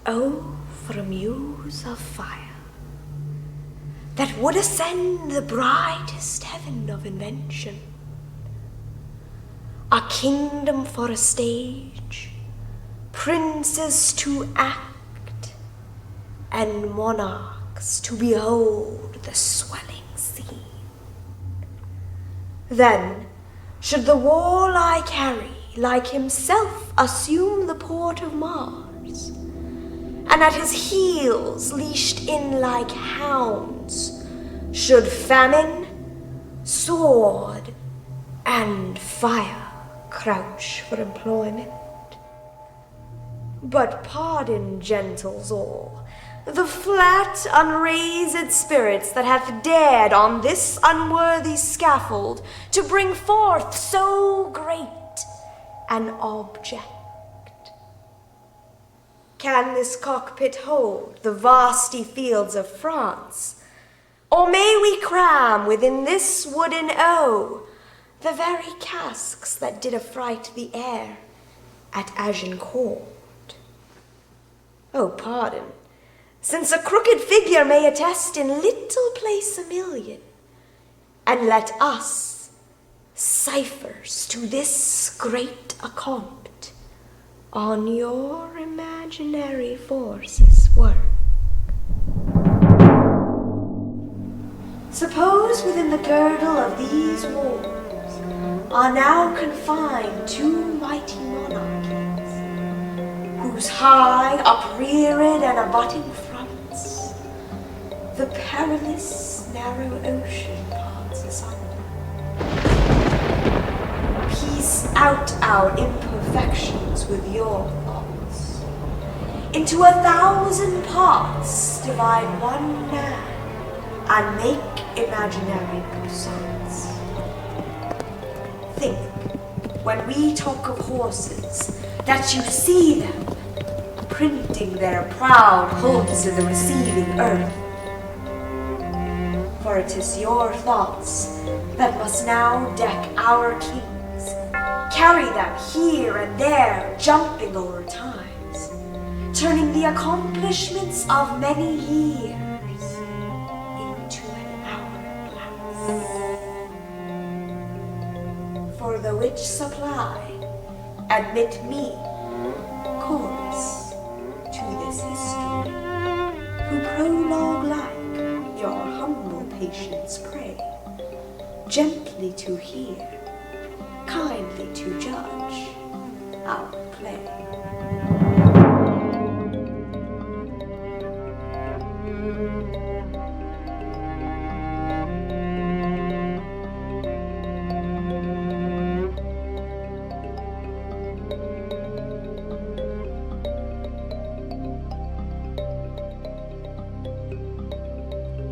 Oh, for a muse of fire that would ascend the brightest heaven of invention, a kingdom for a stage, princes to act, and monarchs to behold the swelling scene. Then should the warlike Harry, like himself, assume the port of Mars, and at his heels, leashed in like hounds, should famine, sword, and fire crouch for employment. But pardon, gentles all, the flat, unraised spirits that hath dared on this unworthy scaffold to bring forth so great an object. Can this cockpit hold the vasty fields of France? Or may we cram within this wooden O the very casques that did affright the air at Agincourt? Oh, pardon, since a crooked figure may attest in little place a million, and let us, ciphers to this great accompt, on your imaginary forces work. Suppose within the girdle of these walls are now confined two mighty monarchies, whose high, upreared, and abutting fronts the perilous narrow ocean parts asunder. Piece out our imperfections with your thoughts. Into 1,000 parts divide one man, and make imaginary croissants. Think, when we talk of horses, that you see them printing their proud hooves in the receiving earth. For it is your thoughts that must now deck our kings, carry them here and there, jumping over times, turning the accomplishments of many years into an hourglass. For the which supply, admit me, chorus, to this history, who prologue like your humble patience pray, gently to hear, kindly to judge our play.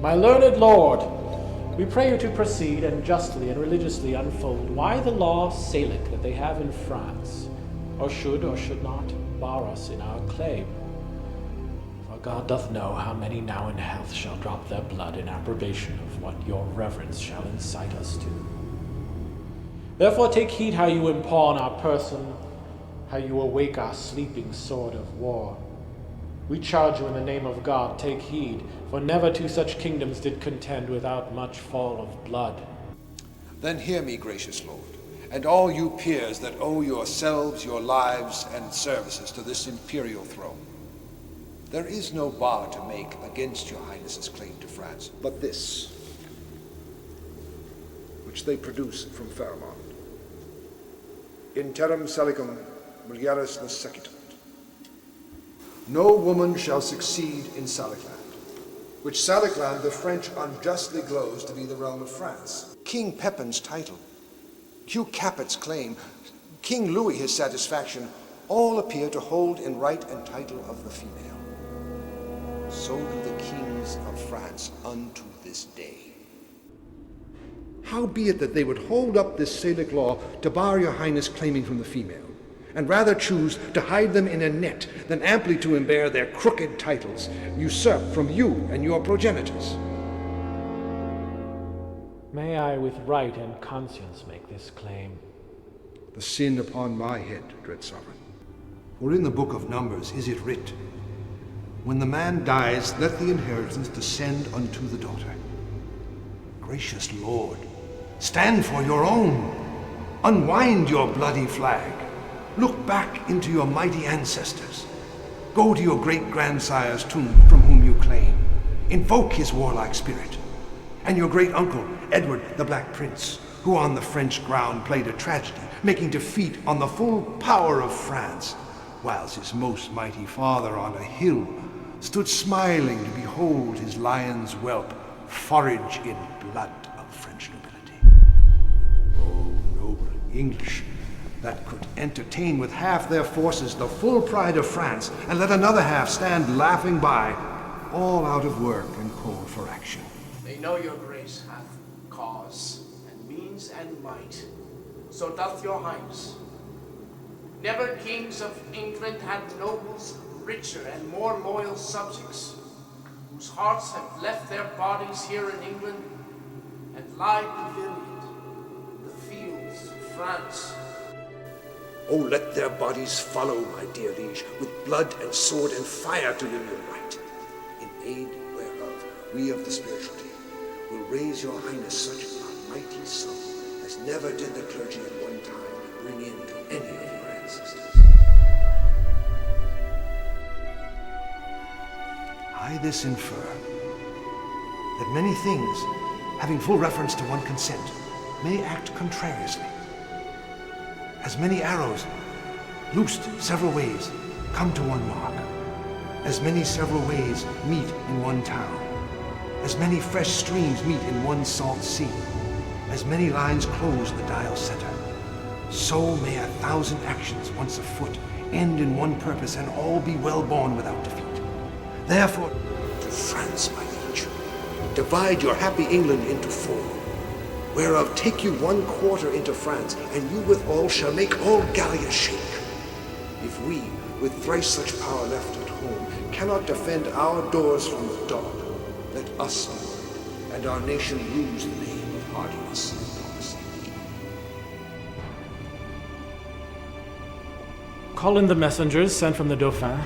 My learned lord, we pray you to proceed and justly and religiously unfold why the law Salic that they have in France, or should not bar us in our claim. For God doth know how many now in health shall drop their blood in approbation of what your reverence shall incite us to. Therefore take heed how you impawn our person, how you awake our sleeping sword of war. We charge you in the name of God, take heed, for never two such kingdoms did contend without much fall of blood. Then hear me, gracious lord, and all you peers that owe yourselves your lives and services to this imperial throne. There is no bar to make against your highness's claim to France, but this, which they produce from Fairmont. Interim Salicum mulieris secutant. No woman shall succeed in Salicland, which Salicland the French unjustly gloze to be the realm of France. King Pepin's title, Hugh Capet's claim, King Louis his satisfaction, all appear to hold in right and title of the female. So do the kings of France unto this day. How be it that they would hold up this Salic law to bar your highness claiming from the female, and rather choose to hide them in a net than amply to embear their crooked titles, usurped from you and your progenitors? May I with right and conscience make this claim? The sin upon my head, dread sovereign. For in the book of Numbers is it writ, When the man dies, let the inheritance descend unto the daughter. Gracious Lord, stand for your own. Unwind your bloody flag. Look back into your mighty ancestors. Go to your great-grandsire's tomb from whom you claim. Invoke his warlike spirit. And your great-uncle, Edward the Black Prince, who on the French ground played a tragedy, making defeat on the full power of France, whilst his most mighty father on a hill stood smiling to behold his lion's whelp forage in blood of French nobility. Oh, noble English, that could entertain with half their forces the full pride of France, and let another half stand laughing by, all out of work and called for action. They know your grace hath cause, and means, and might. So doth your highness. Never kings of England had nobles richer and more loyal subjects, whose hearts have left their bodies here in England, and lie pavilion in the fields of France. Oh, let their bodies follow, my dear liege, with blood and sword and fire to Union right, in aid whereof we of the spirituality will raise your highness such a mighty sum as never did the clergy at one time bring in to any of your ancestors. I this infer, that many things, having full reference to one consent, may act contrariously. As many arrows, loosed several ways, come to one mark. As many several ways meet in one town. As many fresh streams meet in one salt sea. As many lines close the dial center. So may 1,000 actions once afoot end in one purpose and all be well borne without defeat. Therefore, To France, my liege, divide your happy England into four, whereof take you 1/4 into France, and you withal shall make all Gallia shake. If we, with thrice such power left at home, cannot defend our doors from the dog, let us do it, and our nation lose the name of hardiness and policy. Call in the messengers sent from the Dauphin.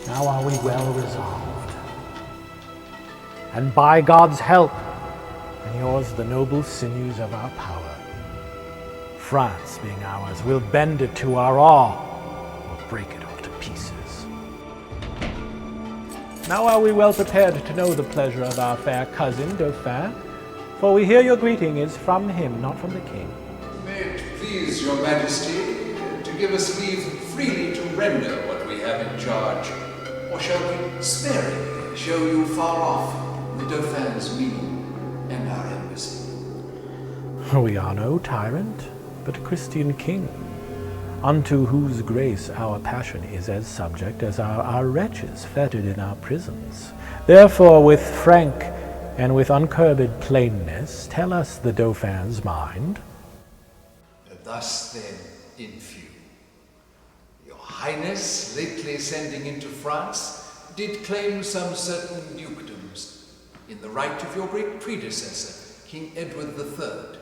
Now are we well resolved, and by God's help, and yours the noble sinews of our power, France being ours, we'll bend it to our awe, or break it all to pieces. Now are we well prepared to know the pleasure of our fair cousin, Dauphin, for we hear your greeting is from him, not from the king. May it please your majesty to give us leave freely to render what we have in charge, or shall we sparingly show you far off the Dauphin's meaning and our embassy? We are no tyrant, but a Christian king, unto whose grace our passion is as subject as our wretches fettered in our prisons. Therefore, with frank and with uncurbed plainness, tell us the Dauphin's mind. Thus then, in few, your highness, lately sending into France, did claim some certain dukedoms in the right of your great predecessor, King Edward III,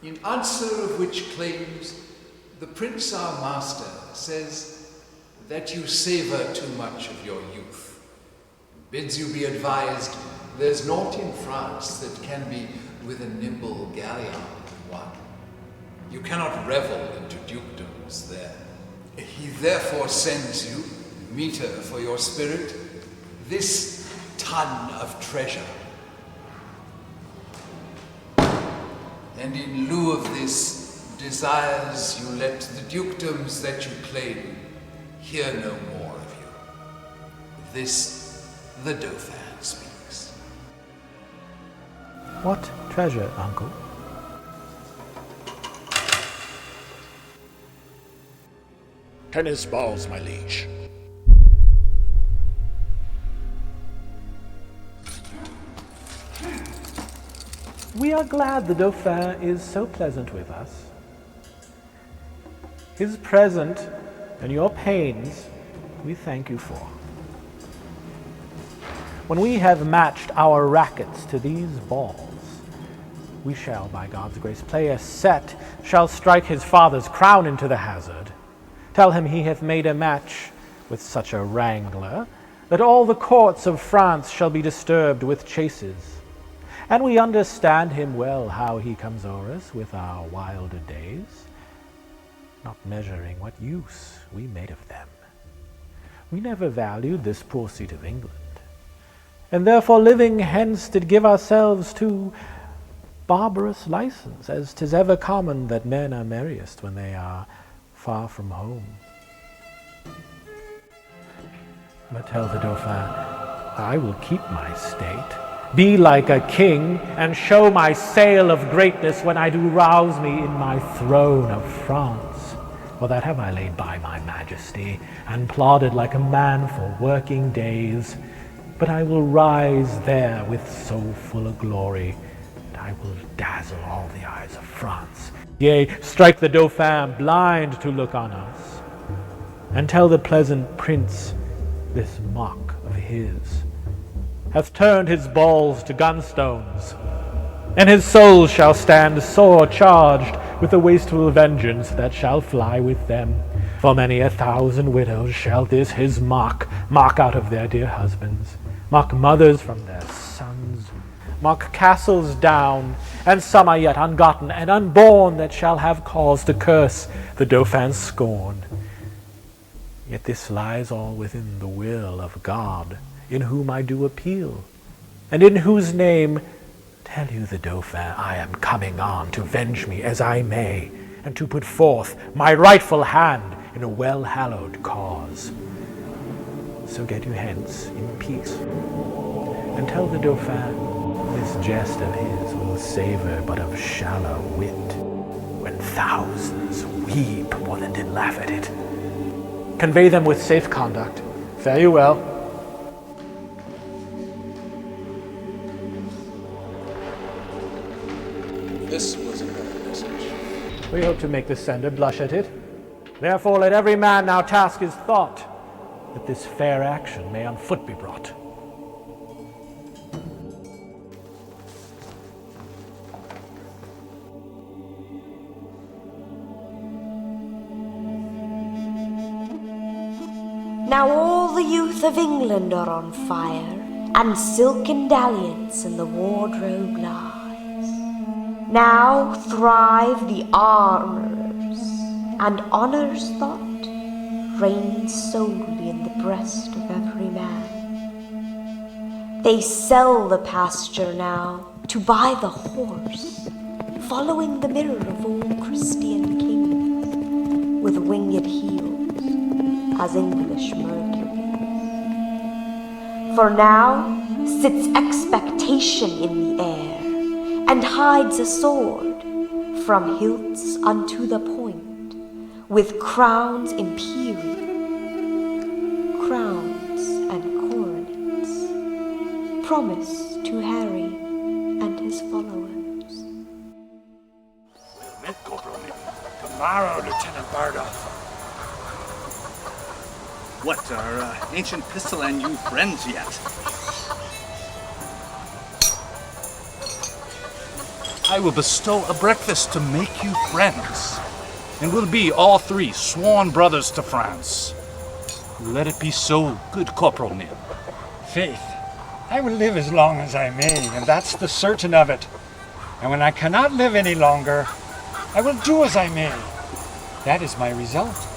in answer of which claims the prince our master says that you savor too much of your youth, bids you be advised there's naught in France that can be with a nimble galleon won. You cannot revel into dukedoms there. He therefore sends you, meter for your spirit, this ton of treasure. And in lieu of this, desires you let the dukedoms that you claim hear no more of you. This the Dauphin speaks. What treasure, uncle? Tennis balls, my liege. We are glad the Dauphin is so pleasant with us. His present and your pains we thank you for. When we have matched our rackets to these balls, we shall, by God's grace, play a set, shall strike his father's crown into the hazard. Tell him he hath made a match with such a wrangler, that all the courts of France shall be disturbed with chases. And we understand him well how he comes o'er us with our wilder days, not measuring what use we made of them. We never valued this poor seat of England, and therefore living hence did give ourselves to barbarous license, as 'tis ever common that men are merriest when they are far from home. But tell the Dauphin, I will keep my state, be like a king, and show my sail of greatness when I do rouse me in my throne of France. For that have I laid by my majesty, and plodded like a man for working days. But I will rise there with so full a glory, that I will dazzle all the eyes of France. Yea, strike the Dauphin blind to look on us, and tell the pleasant prince this mock of his hath turned his balls to gunstones, and his soul shall stand sore charged with the wasteful vengeance that shall fly with them. For many 1,000 widows shall this his mock out of their dear husbands, mock mothers from their sons, mock castles down, and some are yet ungotten and unborn that shall have cause to curse the Dauphin's scorn. Yet this lies all within the will of God, in whom I do appeal, and in whose name tell you the Dauphin I am coming on to venge me as I may, and to put forth my rightful hand in a well-hallowed cause. So get you hence in peace, and tell the Dauphin this jest of his will savour but of shallow wit, when thousands weep more than did laugh at it. Convey them with safe conduct. Fare you well. This was an early message. We hope to make the sender blush at it. Therefore let every man now task his thought, that this fair action may on foot be brought. Now all the youth of England are on fire, and silken dalliance in the wardrobe lies. Now thrive the armourers, and honour's thought reigns solely in the breast of every man. They sell the pasture now to buy the horse, following the mirror of all Christian kings, with winged heels as English Mercury. For now sits expectation in the air, and hides a sword from hilts unto the point, with crowns imperial, crowns and coronets, promised to Harry and his followers. Well met, Corporal. Tomorrow, Lieutenant Bardolph. What, are Ancient Pistol and you friends yet? I will bestow a breakfast to make you friends, and we'll be all three sworn brothers to France. Let it be so, good Corporal Nim. Faith, I will live as long as I may, and that's the certain of it. And when I cannot live any longer, I will do as I may. That is my result.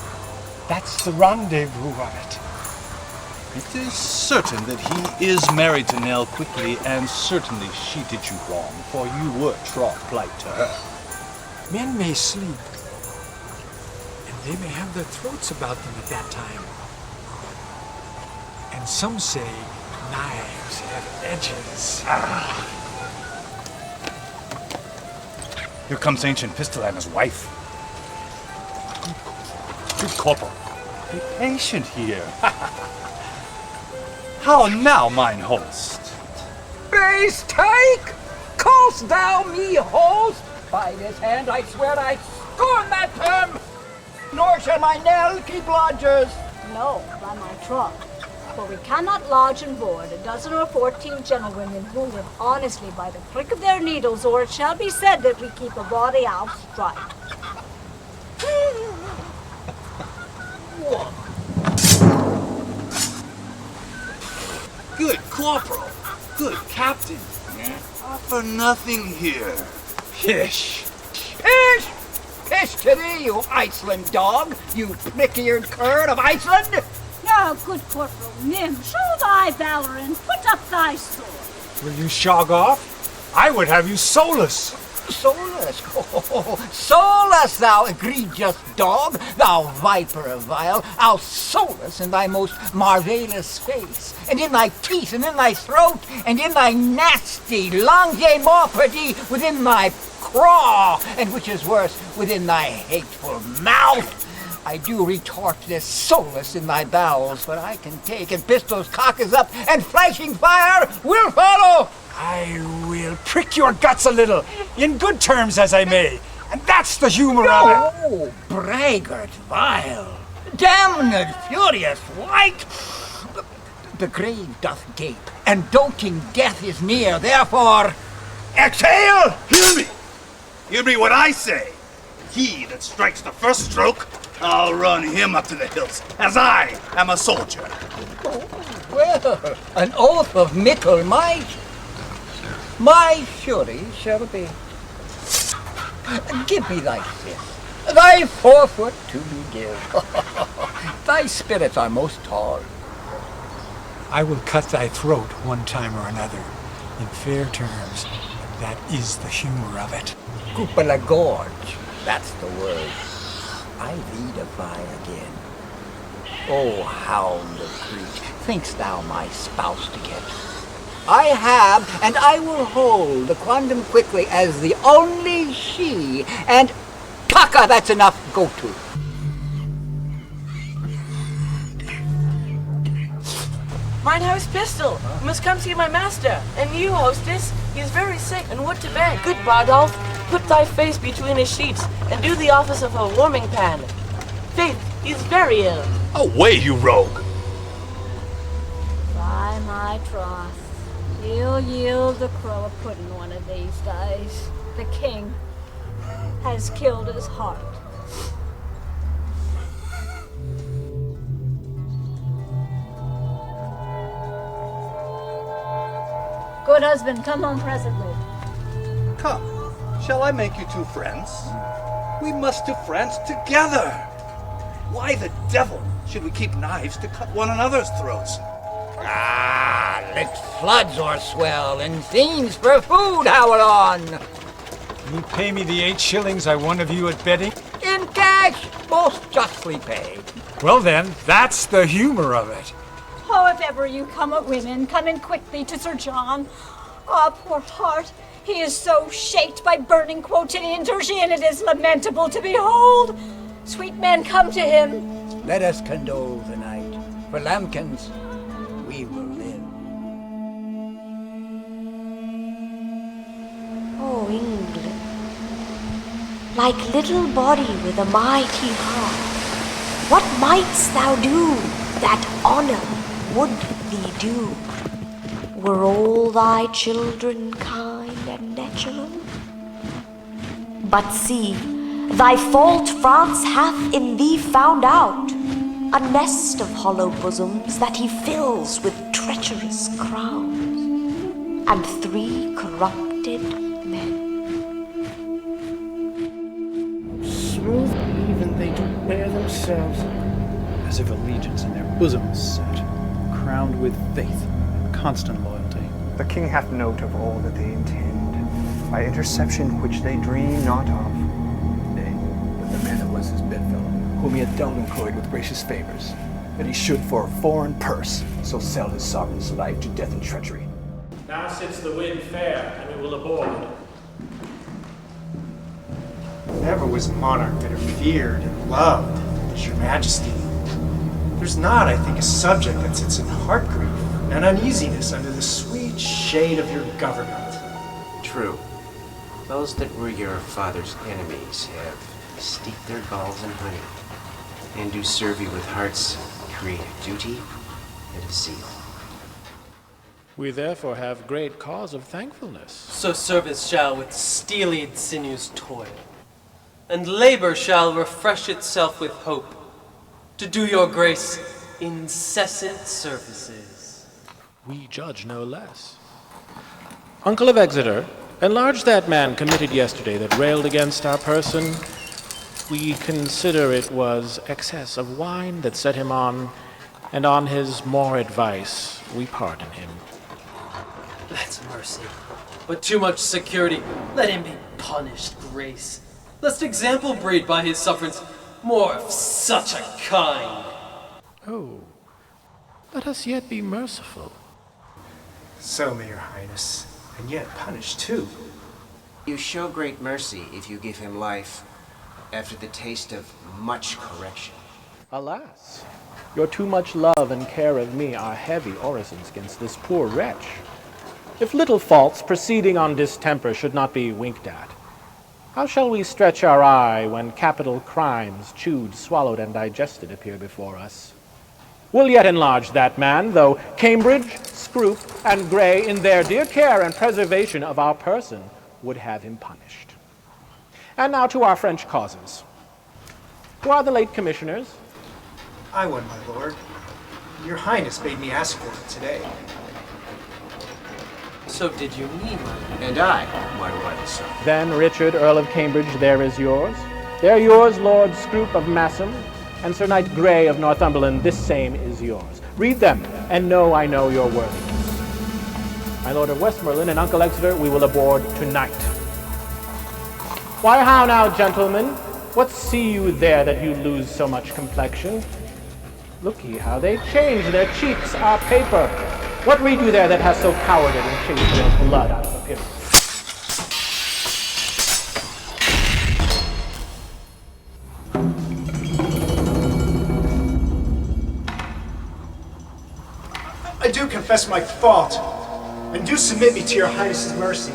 That's the rendezvous of it. It is certain that he is married to Nell quickly, and certainly she did you wrong, for you were troth plight to her. Men may sleep, and they may have their throats about them at that time. And some say knives have edges. Here comes Ancient Pistol and his wife. Good Corporal, be patient here. How now, mine host? Base take! Call'st thou me host? By this hand I swear I scorn that term! Nor shall my Nell keep lodgers! No, by my troth. For we cannot lodge and board a dozen or 14 gentlewomen who live honestly by the prick of their needles, or it shall be said that we keep a body out striped. corporal. Good captain. Offer nothing here. Pish. Pish! Pish to thee, you Iceland dog, you prick-eared cur of Iceland! Now, good Corporal Nym, show thy valor and put up thy sword. Will you shog off? I would have you soulless. Soulless? Oh, soulless, thou egregious dog, thou viper vile, I'll soulless in thy most marvellous face, and in thy teeth, and in thy throat, and in thy nasty langue morpidi within thy craw, and which is worse, within thy hateful mouth. I do retort this soulless in thy bowels, but I can take, and pistol's cock is up, and flashing fire will follow. I will prick your guts a little, in good terms as I may, and that's the humor of it. Oh, braggart vile, damned furious white! The grave doth gape, and doting death is near, therefore, exhale! Hear me! Hear me what I say! He that strikes the first stroke, I'll run him up to the hills, as I am a soldier. Oh, well, an oath of mickle might. My fury shall be. Give me thy fifth, thy forefoot to me give. Thy spirits are most tall. I will cut thy throat one time or another, in fair terms. That is the humor of it. Cupola gorge, that's the word. I thee defy again. O hound of Crete, think'st thou my spouse to get? I have, and I will hold the quondam quickly as the only she, and caca, that's enough, go to. Mine house pistol. You must come see my master. And you, hostess, he is very sick and would to bed. Good Bardolph, put thy face between his sheets and do the office of a warming pan. Faith, he is very ill. Away, you rogue! By my troth, he'll yield the crow a pudding one of these days. The king has killed his heart. Good husband, come home presently. Come, shall I make you two friends? We must to France together. Why the devil should we keep knives to cut one another's throats? Ah, let floods or swell, and fiends for food howl on. You pay me the 8 shillings I won of you at betting? In cash, most justly paid. Well then, that's the humor of it. Oh, if ever you come at women, come in quickly to Sir John. Ah, poor heart, he is so shaked by burning quotidian and it is lamentable to behold. Sweet men, come to him. Let us condole the night. For lambkins, we will live. Oh, England, like little body with a mighty heart, what mightst thou do that honor would thee do, were all thy children kind and natural? But see, thy fault France hath in thee found out, a nest of hollow bosoms that he fills with treacherous crowns, and 3 corrupted men. Smooth and even they do bear themselves, as if allegiance in their bosoms set, crowned with faith and constant loyalty. The king hath note of all that they intend, by interception which they dream not of. Nay, but the man that was his bedfellow, whom he had dealt and cloyed with gracious favors, that he should for a foreign purse so sell his sovereign's life to death and treachery. Now sits the wind fair, and we will aboard. Never was monarch better feared and loved as your majesty. There's not, I think, a subject that sits in heart grief and uneasiness under the sweet shade of your government. True. Those that were your father's enemies have steeped their galls in honey, and do serve you with hearts creative duty and of zeal. We therefore have great cause of thankfulness. So service shall with steelied sinews toil, and labor shall refresh itself with hope, to do your grace incessant services. We judge no less. Uncle of Exeter, enlarge that man committed yesterday that railed against our person. We consider it was excess of wine that set him on, and on his more advice we pardon him. That's mercy. But too much security. Let him be punished, Grace. Lest example breed by his sufferance more of such a kind. Oh, let us yet be merciful. So may your highness, and yet punish too. You show great mercy if you give him life after the taste of much correction. Alas, your too much love and care of me are heavy orisons against this poor wretch. If little faults proceeding on distemper should not be winked at, how shall we stretch our eye when capital crimes, chewed, swallowed, and digested, appear before us? We'll yet enlarge that man, though Cambridge, Scroop, and Grey, in their dear care and preservation of our person, would have him punished. And now to our French causes. Who are the late commissioners? I won, my lord. Your highness bade me ask for it today. So did you mean, And I, my royal son. Then Richard, Earl of Cambridge, there is yours. There yours, Lord Scroop of Massam, and Sir Knight Grey of Northumberland, this same is yours. Read them, and know I know your worthiness. My Lord of Westmoreland and Uncle Exeter, we will aboard tonight. Why, how now, gentlemen? What see you there that you lose so much complexion? Look ye how they change, their cheeks are paper. What read you there that has so cowarded and chased their blood out of the pit? I do confess my fault, and do submit me to your highness's mercy.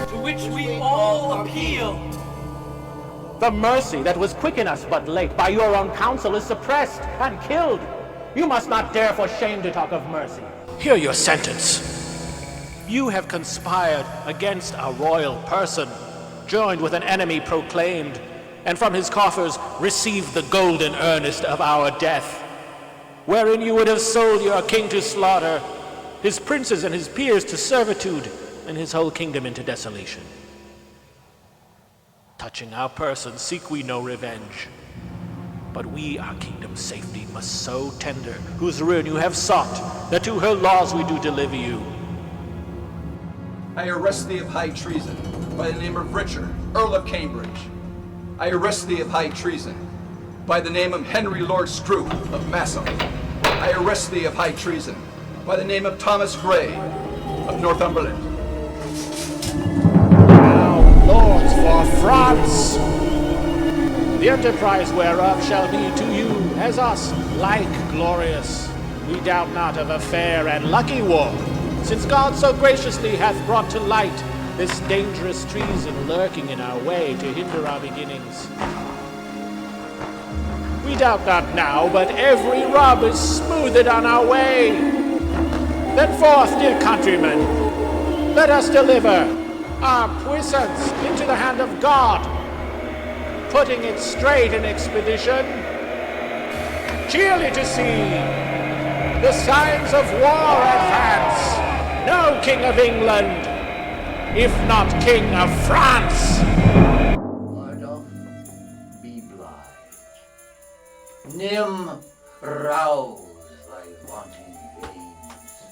to which we all appeal? The mercy that was quick in us but late by your own counsel is suppressed and killed. You must not dare for shame to talk of mercy. Hear your sentence. You have conspired against a royal person, joined with an enemy proclaimed, and from his coffers received the golden earnest of our death, wherein you would have sold your king to slaughter, his princes and his peers to servitude, and his whole kingdom into desolation. Touching our person, seek we no revenge. But we our kingdom's safety must so tender, whose ruin you have sought, that to her laws we do deliver you. I arrest thee of high treason, by the name of Richard, Earl of Cambridge. I arrest thee of high treason, by the name of Henry Lord Scroop of Massam. I arrest thee of high treason, by the name of Thomas Grey of Northumberland. Now, lords for France, the enterprise whereof shall be to you, as us, like glorious. We doubt not of a fair and lucky war, since God so graciously hath brought to light this dangerous treason lurking in our way to hinder our beginnings. We doubt not now, but every rub is smoothed on our way. Then forth, dear countrymen, let us deliver our puissance into the hand of God, putting it straight in expedition, cheerly to see the signs of war advance. No king of England, if not king of France. Bardolph, be blithe. Nym, rouse thy wanting veins.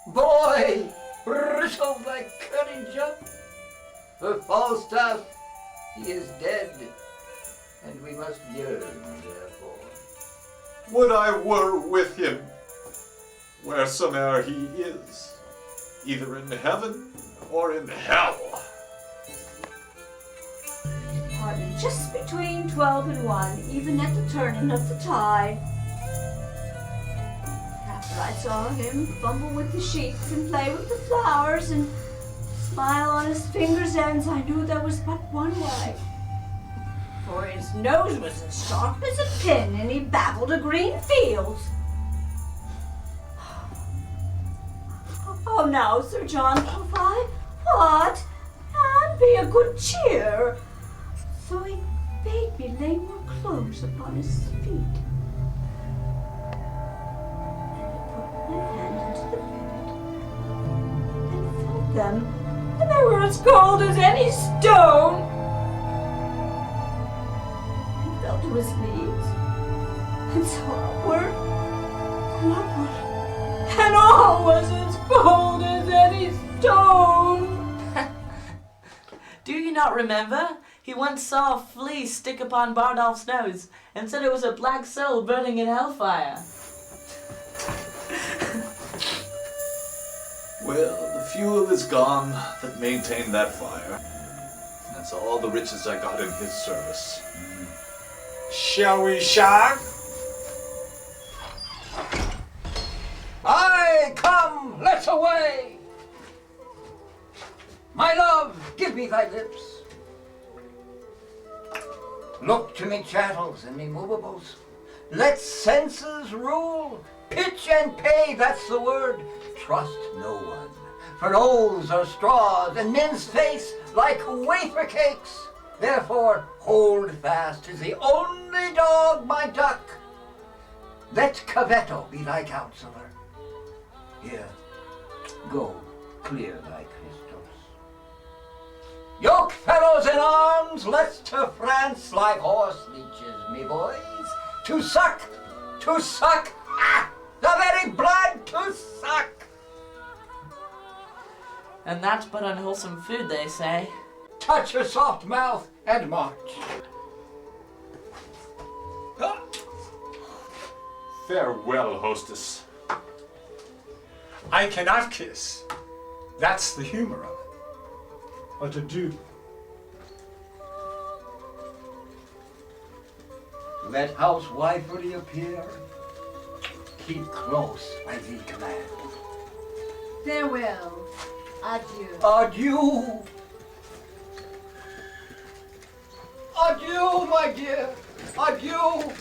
Boy, bristle thy courage up. For Falstaff, he is dead, and we must yearn therefore. Would I were with him, wheresoe'er he is, either in heaven or in hell. Pardon, just between 12 and 1, even at the turning of the tide. After I saw him fumble with the sheets and play with the flowers and smile on his fingers' ends, I knew there was but one way. For his nose was as sharp as a pin, and he babbled of green fields. Oh, now, Sir John, quoth I, what? And be of good cheer. So he bade me lay more clothes upon his feet. And I put my hand in them, and they were as cold as any stone. And fell to his knees, and so upward, and upward, and all was as cold as any stone. Do you not remember? He once saw a flea stick upon Bardolph's nose and said it was a black soul burning in hellfire. Well, the fuel is gone that maintained that fire. That's all the riches I got in his service. Shall we shag? Aye, come, let's away. My love, give me thy lips. Look to me chattels and me movables. Let senses rule. Pitch and pay, that's the word. Trust no one. For oaths are straws, and men's face like wafer cakes. Therefore, hold fast is the only dog, my duck. Let Cavetto be thy counselor. Here, go, clear thy crystals. Yoke fellows in arms, let's to France like horse leeches, me boys. To suck, ah, the very blood to suck. And that's but unwholesome food, they say. Touch your soft mouth and march. Farewell, hostess. I cannot kiss. That's the humor of it. But adieu. Let housewifery appear. Keep close by thee command. Farewell. Adieu. Adieu. Adieu, my dear. Adieu.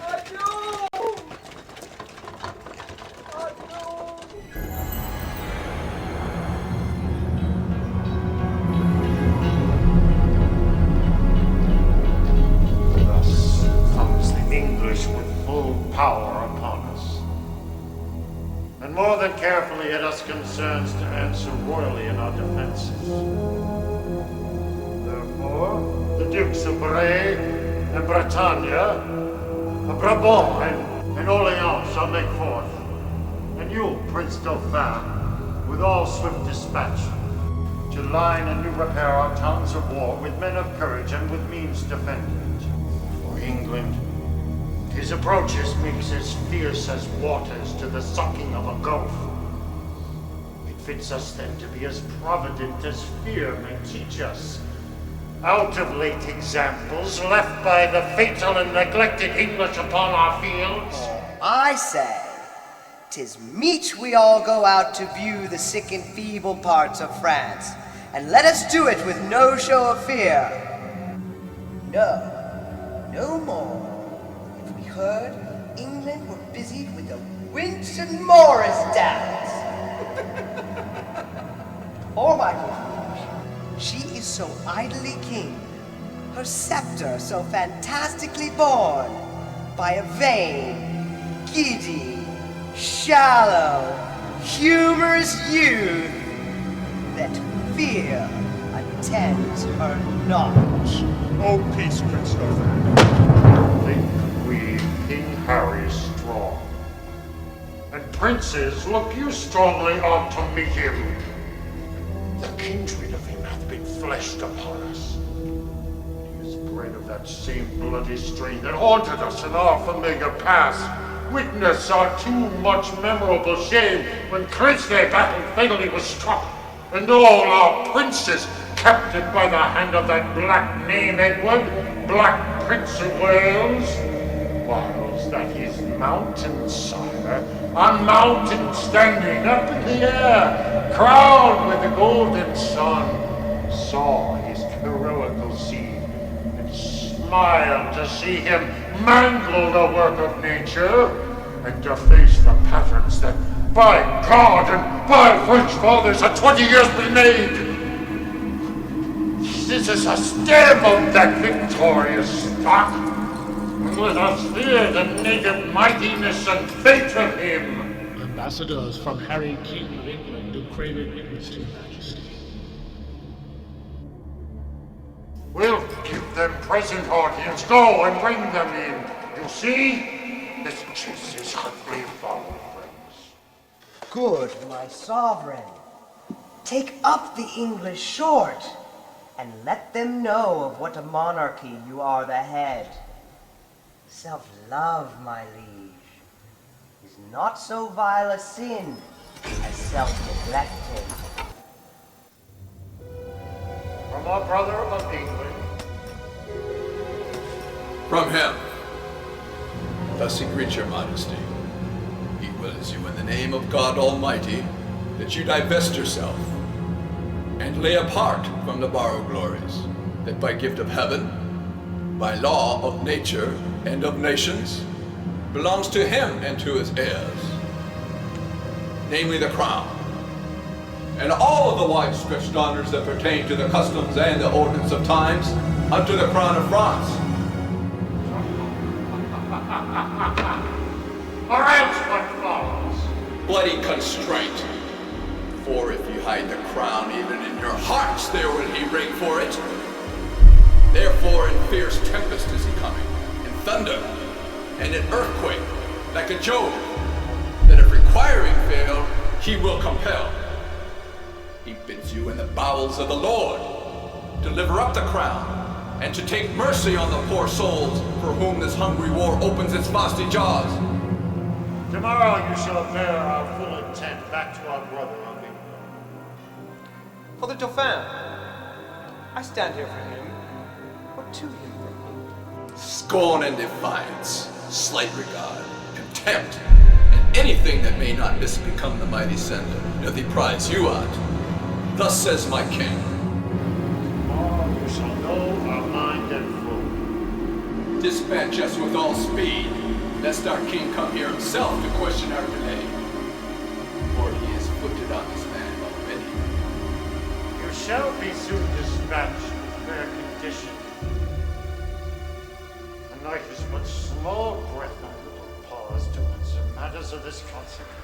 Adieu. Thus comes the English with full power upon us. And more than carefully it us concerns to answer royally in our defenses. Therefore, the Dukes of Bray and Bretagne, Brabant and Orleans shall make forth, and you, Prince Dauphin, with all swift dispatch, to line and new repair our towns of war with men of courage and with means defended. For England, his approaches makes as fierce as waters to the sucking of a gulf. It fits us then to be as provident as fear may teach us. Out of late examples left by the fatal and neglected English upon our fields. I say, 'tis meet we all go out to view the sick and feeble parts of France, and let us do it with no show of fear. No more. If we heard England were busied with the Winch and Morris dance. Or my good, she is so idly king, her scepter so fantastically borne, by a vain, giddy, shallow, humorous youth, that fear attends her not. Oh, peace, Prince Dauphin. Think we King Harry strong. And princes, look you strongly on to meet him. The kindred of him hath been fleshed upon us. He is bred of that same bloody strain that haunted us in our familiar past. Witness our too much memorable shame when Crisnay battle fatally was struck, and all our princes captured by the hand of that black name Edward, Black Prince of Wales, whiles that his mountain sire, on mountain standing up in the air, crowned with the golden sun, saw his heroical seed, and smiled to see him mangle the work of nature, and deface the patterns that, by God and by French fathers, had 20 years been made. This is a stamp of that victorious stock, and let us fear the native mightiness and fate of him. Ambassadors from Harry, King of England, do craving embassy, Majesty. We'll give them present audience. Go and bring them in. You see? This chase is hotly followed, friends. Good, my sovereign. Take up the English short, and let them know of what a monarchy you are the head. Self-love, my liege, is not so vile a sin as self-neglecting. From our brother of England. From him. Thus he greets your majesty. He wills you in the name of God Almighty that you divest yourself and lay apart from the borrowed glories that by gift of heaven, by law of nature and of nations, belongs to him and to his heirs, namely the crown, and all of the wide-stretched honors that pertain to the customs and the ordinance of times unto the crown of France. Or else what follows? Bloody constraint. For if you hide the crown even in your hearts, there will he ring for it. Therefore in fierce tempest is he coming, in thunder, and in earthquake, like a Jove, that if requiring fail, he will compel. He bids you in the bowels of the Lord, deliver up the crown, and to take mercy on the poor souls for whom this hungry war opens its vasty jaws. Tomorrow you shall bear our full intent back to our brother of England. For the Dauphin, I stand here for him, or to him for me. Scorn and defiance, slight regard, contempt, and anything that may not misbecome the mighty sender, doth he prize you out. Thus says my king. Tomorrow you shall know our mind and full. Dispatch us with all speed, lest our king come here himself to question our delay. For he is footed on this man already. You shall be soon dispatched with fair condition. The night is but small breath and little pause to answer matters of this consequence.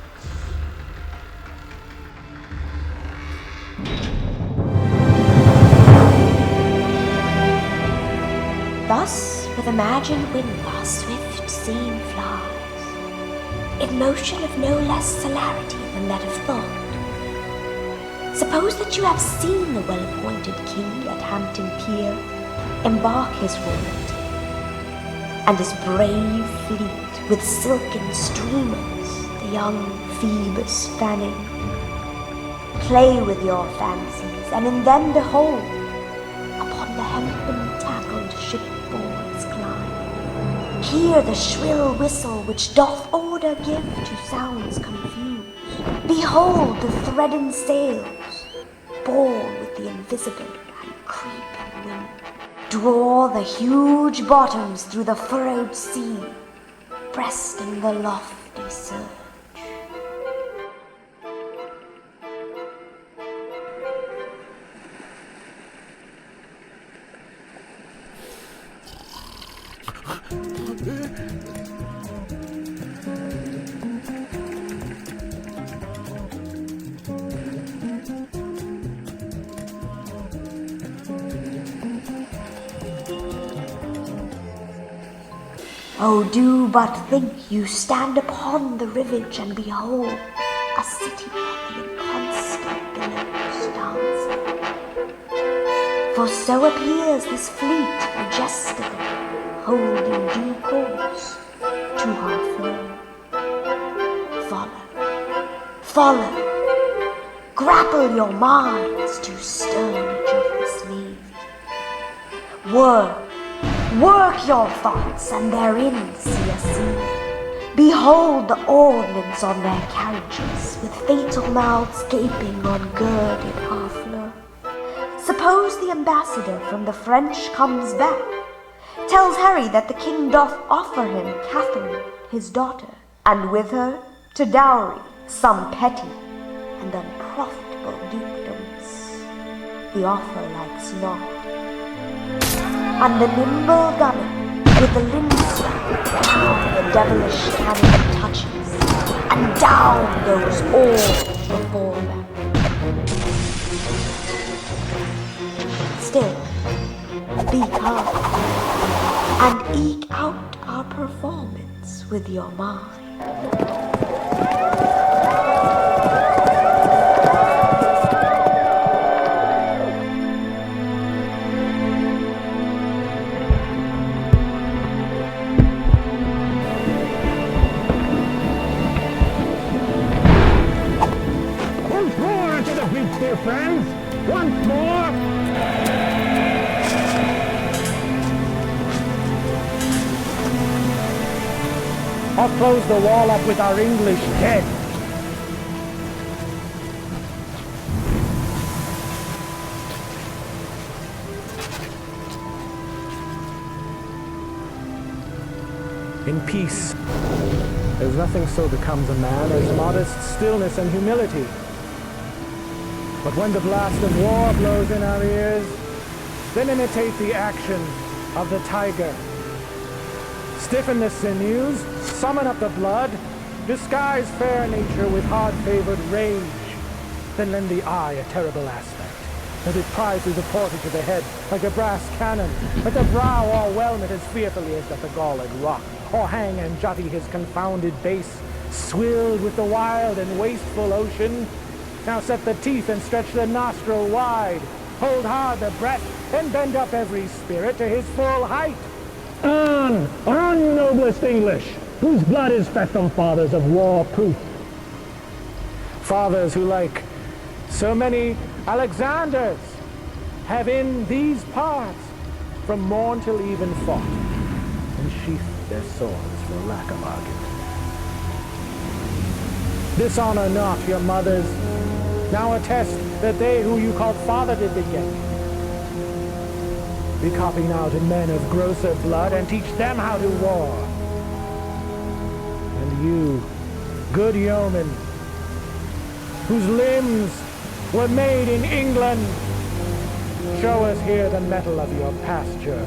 Thus, with imagined wind our swift scene flies, in motion of no less celerity than that of thought. Suppose that you have seen the well-appointed king at Hampton Pier embark his royalty, and his brave fleet with silken streamers the young Phoebus fanning. Play with your fancies, and in them behold, upon the hempen-tackled shipboards climb. Hear the shrill whistle which doth order give to sounds confused. Behold the threadened sails, borne with the invisible and creeping wind. Draw the huge bottoms through the furrowed sea, breasting the lofty surge. Oh, do but think you stand upon the rivage and behold a city of the inconstant billows dancing. For so appears this fleet majestical, holding due course to her flow. Follow, follow, grapple your minds to stern Jove's navy. Work your thoughts, and therein see a scene. Behold the ordnance on their carriages, with fatal mouths gaping on girded Harfleur. Suppose the ambassador from the French comes back, tells Harry that the king doth offer him Catherine, his daughter, and with her, to dowry, some petty and unprofitable dukedoms. The offer likes not. And the nimble gunner with the linslap down the devilish cannon touches, and down goes all before them. Be calm and eke out our performance with your mind. Once more to the beach, dear friends! Once more! Or close the wall up with our English dead. In peace, there's nothing so becomes a man as modest stillness and humility. But when the blast of war blows in our ears, then imitate the action of the tiger. Stiffen the sinews, summon up the blood, disguise fair nature with hard-favored rage, then lend the eye a terrible aspect, that it prizes the portage of the head like a brass cannon, but the brow all whelmet as fearfully as doth the galled rock, or hang and jutty his confounded base, swilled with the wild and wasteful ocean. Now set the teeth and stretch the nostril wide, hold hard the breath, and bend up every spirit to his full height. On, you noblest English, whose blood is fed from fathers of war proof. Fathers who, like so many Alexanders, have in these parts from morn till even fought, and sheathed their swords for lack of argument. Dishonor not your mothers, now attest that they who you called father did beget. Be copy now to men of grosser blood, and teach them how to war. And you, good yeomen, whose limbs were made in England, show us here the mettle of your pasture.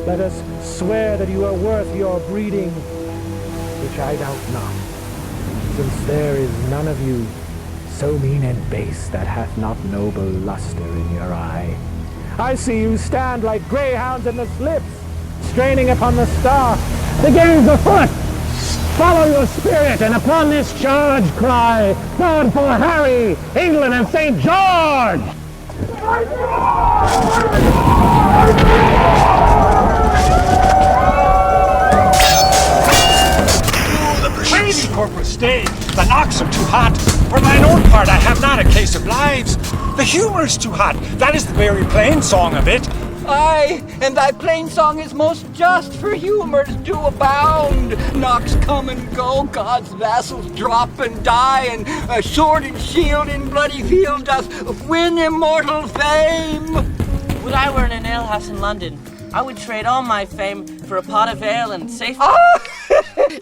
Let us swear that you are worth your breeding, which I doubt not, since there is none of you so mean and base that hath not noble luster in your eye. I see you stand like greyhounds in the slips, straining upon the star. The game's afoot! Follow your spirit, and upon this charge cry, God for Harry, England, and St. George! Pray thee, corporal, stay. The knocks are too hot. For mine own part, I have not a case of lives. The humor's too hot. That is the very plain song of it. Aye, and thy plain song is most just, for humors do abound. Knocks come and go, God's vassals drop and die, and a sword and shield in bloody field doth win immortal fame. Would I were in an alehouse in London, I would trade all my fame for a pot of ale and safe.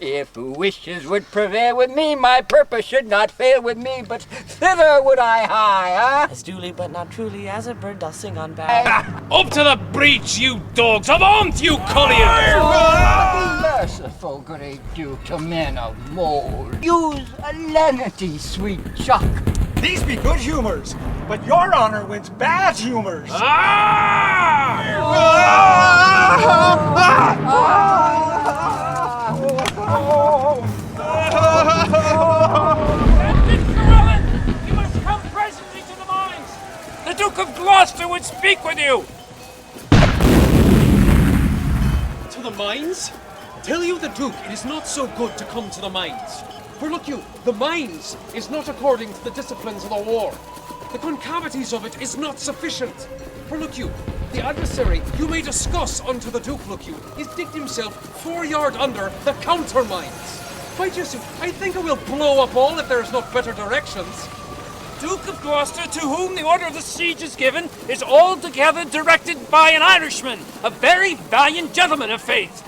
If wishes would prevail with me, my purpose should not fail with me, but thither would I hie, As duly but not truly as a bird doth sing on bough. Up to the breach, you dogs! Avaunt, you colliers! Be merciful, great Duke, to men of mould. Use a lenity, sweet Chuck. These be good humors, but your honor wins bad humors. You must come presently to the mines! The Duke of Gloucester would speak with you! To the mines? Tell you the Duke, it is not so good to come to the mines. For look you, the mines is not according to the disciplines of the war. The concavities of it is not sufficient. For look you, the adversary you may discuss unto the Duke, look you, is digged himself 4 yards under the countermines. By Jesu, I think I will blow up all if there is not better directions. Duke of Gloucester, to whom the order of the siege is given, is altogether directed by an Irishman, a very valiant gentleman of faith.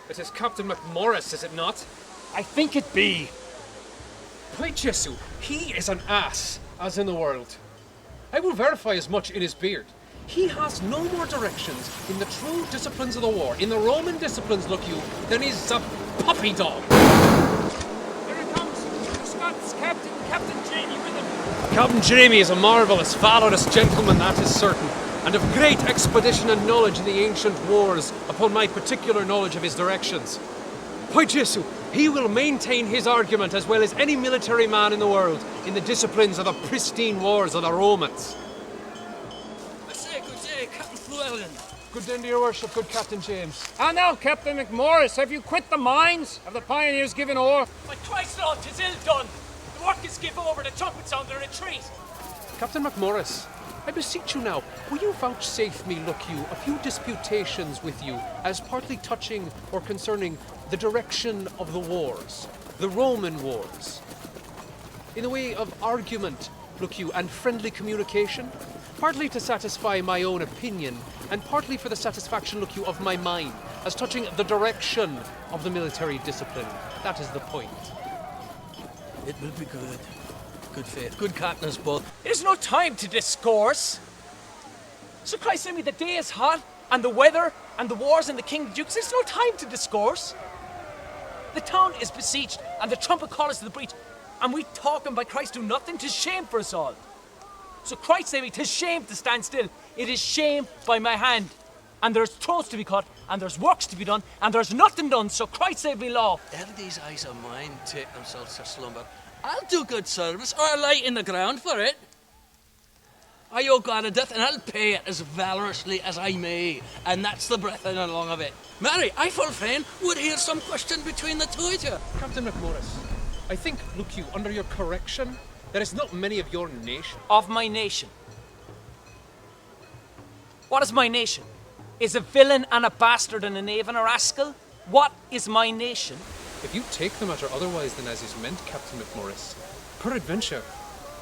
It is Captain McMorris, is it not? I think it be. By Jesu, he is an ass, as in the world. I will verify as much in his beard. He has no more directions in the true disciplines of the war, in the Roman disciplines, look you, than is a puppy dog. Here it comes, the Scots Captain Jamie with him. Captain Jamie is a marvellous, valorous gentleman, that is certain. and of great expedition and knowledge in the ancient wars upon my particular knowledge of his directions. By Jesu, he will maintain his argument as well as any military man in the world in the disciplines of the pristine wars of the Romans. Good day, Captain Llewellyn. Good day to your worship, good Captain James. And now, Captain McMorris, have you quit the mines? Have the pioneers given o'er? By Christ, Lord, 'tis ill done. The work is give over, the trumpets on the retreat. Captain McMorris, I beseech you now, will you vouchsafe me, look you, a few disputations with you, as partly touching or concerning the direction of the wars, the Roman wars, in the way of argument, look you, and friendly communication, partly to satisfy my own opinion, and partly for the satisfaction, look you, of my mind, as touching the direction of the military discipline. That is the point. It will be good. Good faith, good captains both. There's no time to discourse. So Christ send me, the day is hot, and the weather, and the wars, and the king dukes. There's no time to discourse. The town is besieged, and the trumpet call us to the breach, and we talking by Christ do nothing. 'Tis shame for us all. So Christ say me, 'tis shame to stand still. It is shame by my hand. And there's throats to be cut, and there's works to be done, and there's nothing done, so Christ save me law. Ere these eyes of mine take themselves to slumber, I'll do good service, or I'll lie in the ground for it. I owe God a death, and I'll pay it as valorously as I may. And that's the breath and along of it. Mary, I full fain would hear some question between the two of you. Captain McMorris, I think, look you, under your correction, there is not many of your nation. Of my nation. What is my nation? Is a villain and a bastard and a knave and a rascal? What is my nation? If you take the matter otherwise than as is meant, Captain McMorris, peradventure,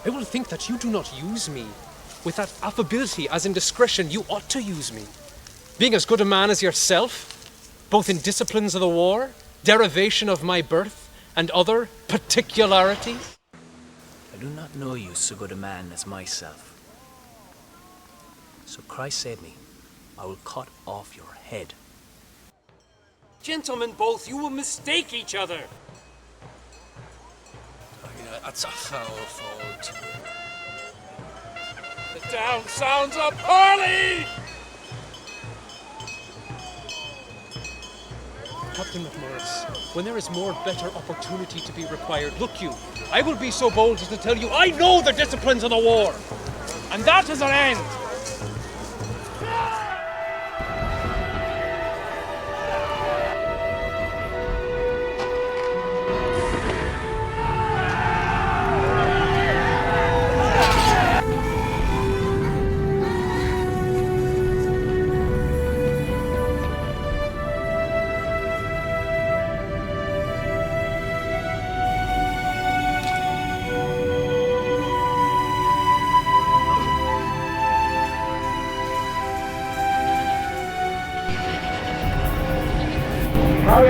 I will think that you do not use me with that affability as in discretion you ought to use me, being as good a man as yourself, both in disciplines of the war, derivation of my birth, and other particularities. I do not know you so good a man as myself. So Christ save me, I will cut off your head. Gentlemen both, you will mistake each other. Oh, yeah, that's a foul fault. The town sounds a parley! Captain McMorris, when there is more better opportunity to be required, look you, I will be so bold as to tell you I know the disciplines of the war, and that is an end.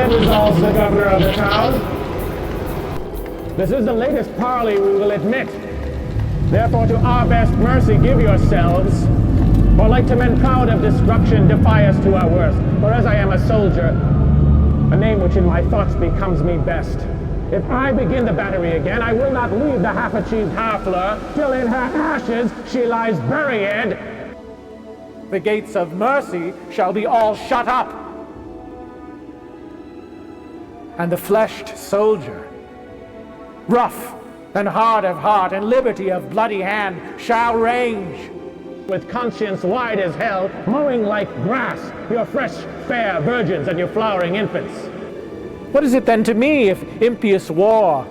Resolves the governor of the town. This is the latest parley, we will admit. Therefore, to our best mercy give yourselves, or like to men proud of destruction, defy us to our worst. For as I am a soldier, a name which in my thoughts becomes me best. If I begin the battery again, I will not leave the half-achieved Harfleur till in her ashes she lies buried. The gates of mercy shall be all shut up. And the fleshed soldier, rough and hard of heart and liberty of bloody hand, shall range with conscience wide as hell, mowing like grass your fresh, fair virgins and your flowering infants. What is it then to me if impious war,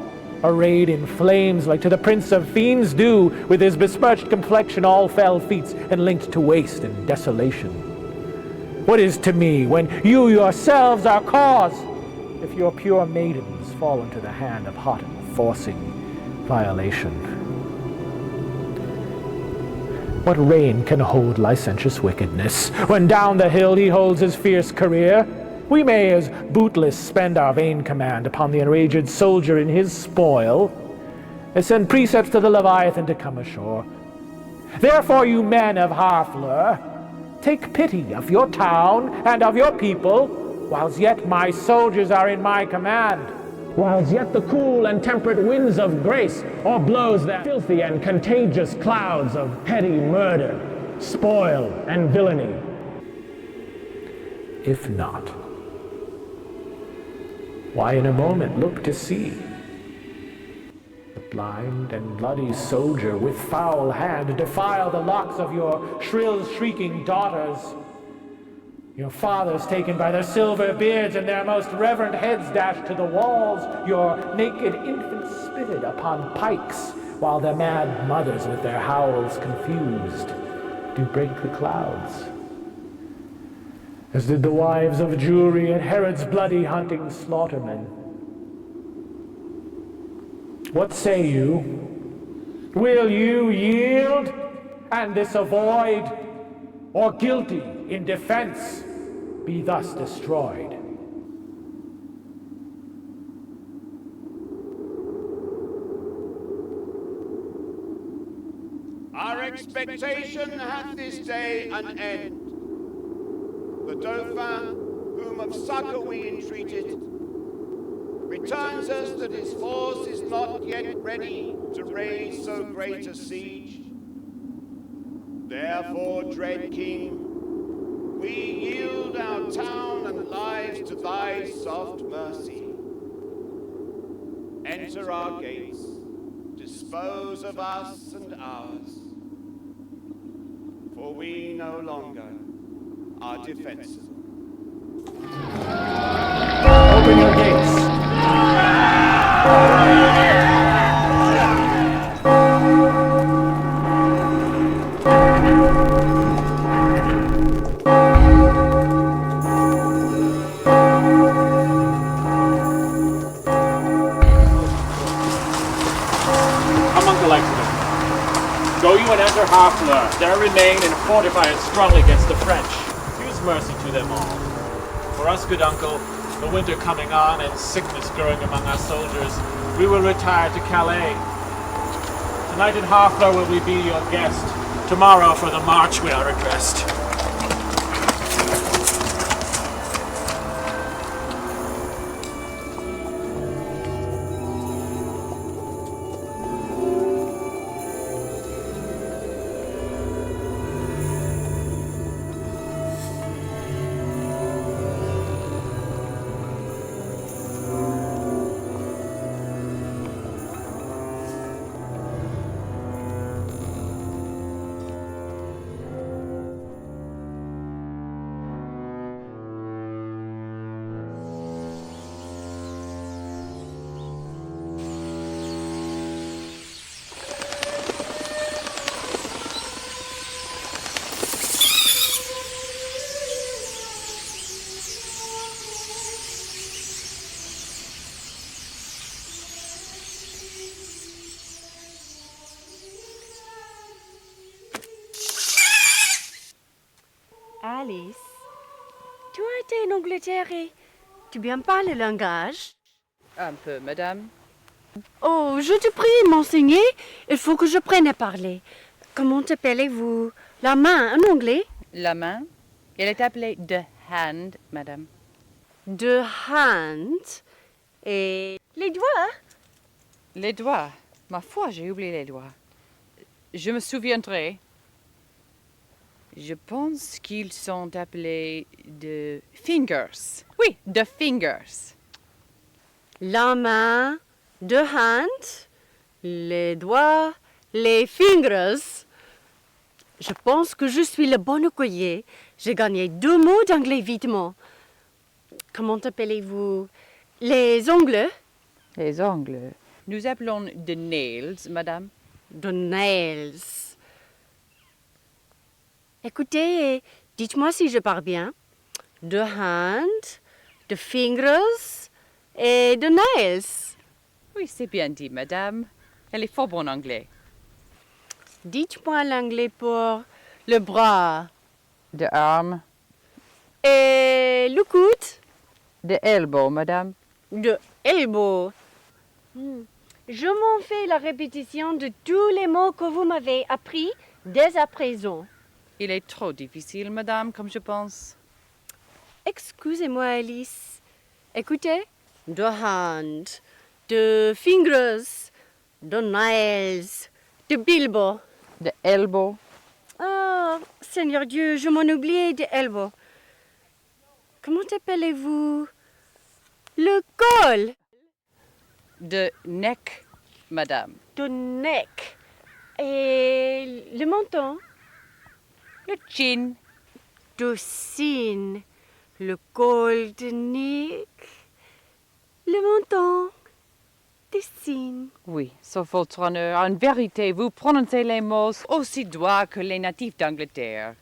arrayed in flames like to the prince of fiends do, with his besmirched complexion all fell feats and linked to waste and desolation? What is to me when you yourselves are cause, if your pure maidens fall into the hand of hot and forcing violation? What reign can hold licentious wickedness, when down the hill he holds his fierce career? We may as bootless spend our vain command upon the enraged soldier in his spoil, as send precepts to the Leviathan to come ashore. Therefore, you men of Harfleur, take pity of your town and of your people, whiles yet my soldiers are in my command, whiles yet the cool and temperate winds of grace o'erblows their filthy and contagious clouds of petty murder. spoil, and villainy. If not, why in a moment look to see the blind and bloody soldier with foul hand defile the locks of your shrill shrieking daughters, your fathers taken by their silver beards and their most reverend heads dashed to the walls, your naked infants spitted upon pikes, while their mad mothers with their howls confused do break the clouds, as did the wives of Jewry at Herod's bloody hunting slaughtermen. What say you? Will you yield and this avoid, or guilty in defense be thus destroyed? Our expectation hath this day an end. The Dauphin, whom of succor we entreated, returns us that his force is not yet ready to raise so great a siege. Therefore, dread King, we yield our town and lives to thy soft mercy. Enter our gates, dispose of us and ours, for we no longer are defensible. Open your gates. Go you and enter Harfleur, there remain and fortify it strongly against the French. Use mercy to them all. For us, good uncle, the winter coming on and sickness growing among our soldiers, we will retire to Calais. Tonight in Harfleur will we be your guest. Tomorrow for the march we are addressed. Alice, tu as été en Angleterre et tu bien parles le langage? Un peu, madame. Oh, je te prie de m'enseigner. Il faut que je prenne à parler. Comment appelez-vous la main en anglais? La main? Elle est appelée the hand, madame. The hand. Et les doigts? Les doigts? Ma foi, j'ai oublié les doigts. Je me souviendrai. Je pense qu'ils sont appelés the fingers. Oui, the fingers. La main, the hand, les doigts, les fingers. Je pense que je suis le bon écolier. J'ai gagné 2 mots d'anglais vitement. Comment appelez-vous les ongles? Les ongles. Nous appelons the nails, madame. The nails. Écoutez, dites-moi si je parle bien. The hand, the fingers et the nails. Oui, c'est bien dit, madame. Elle est fort bonne en anglais. Dites-moi l'anglais pour le bras. The arm. Et le coude. The elbow, madame. The elbow. Je m'en fais la répétition de tous les mots que vous m'avez appris dès à présent. Il est trop difficile, madame, comme je pense. Excusez-moi, Alice. Écoutez. The hand, the fingers, the nails, the elbow. The elbow. Oh, Oh, Seigneur Dieu, je m'en oubliais de Elbow. Comment appelez-vous? Le col. De neck, madame. De neck. Et le menton? Le chin. De chin. Le col de neck. Le menton. De chin. Oui, sauf votre honneur. En vérité, vous prononcez les mots aussi droit que les natifs d'Angleterre.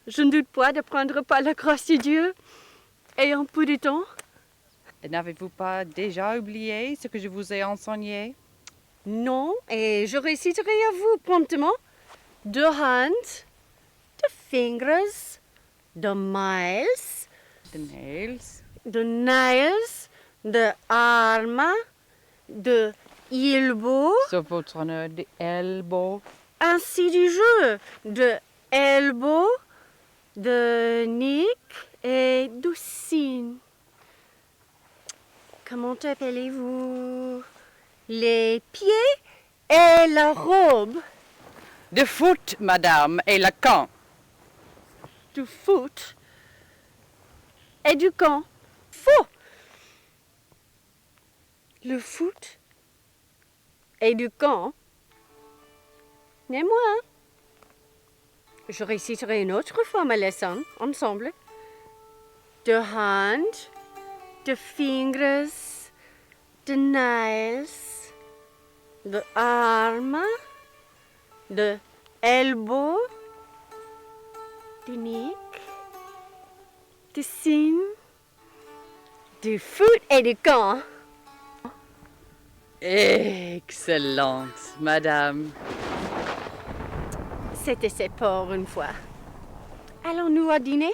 Je ne doute pas d'apprendre par la grâce de Dieu. Et en peu de temps. N'avez-vous pas déjà oublié ce que je vous ai enseigné? Non, et je réciterai à vous promptement. De hand, de fingers, de miles, de nails, de nails, de arma, de elbow. Sauf votre honneur, de elbow. Ainsi du jeu, de elbow, de neck et de chin. Comment appelez-vous les pieds et la robe? De foot, madame, et le camp. Du foot et du camp. Faux. Le foot et du camp. Et moi. Je réciterai une autre fois ma leçon, ensemble. The hand, the fingers, the nails, the arm, the elbow, the neck, the chin, du foot et du camp. Excellente, madame. C'était assez pour une fois. Allons-nous à dîner?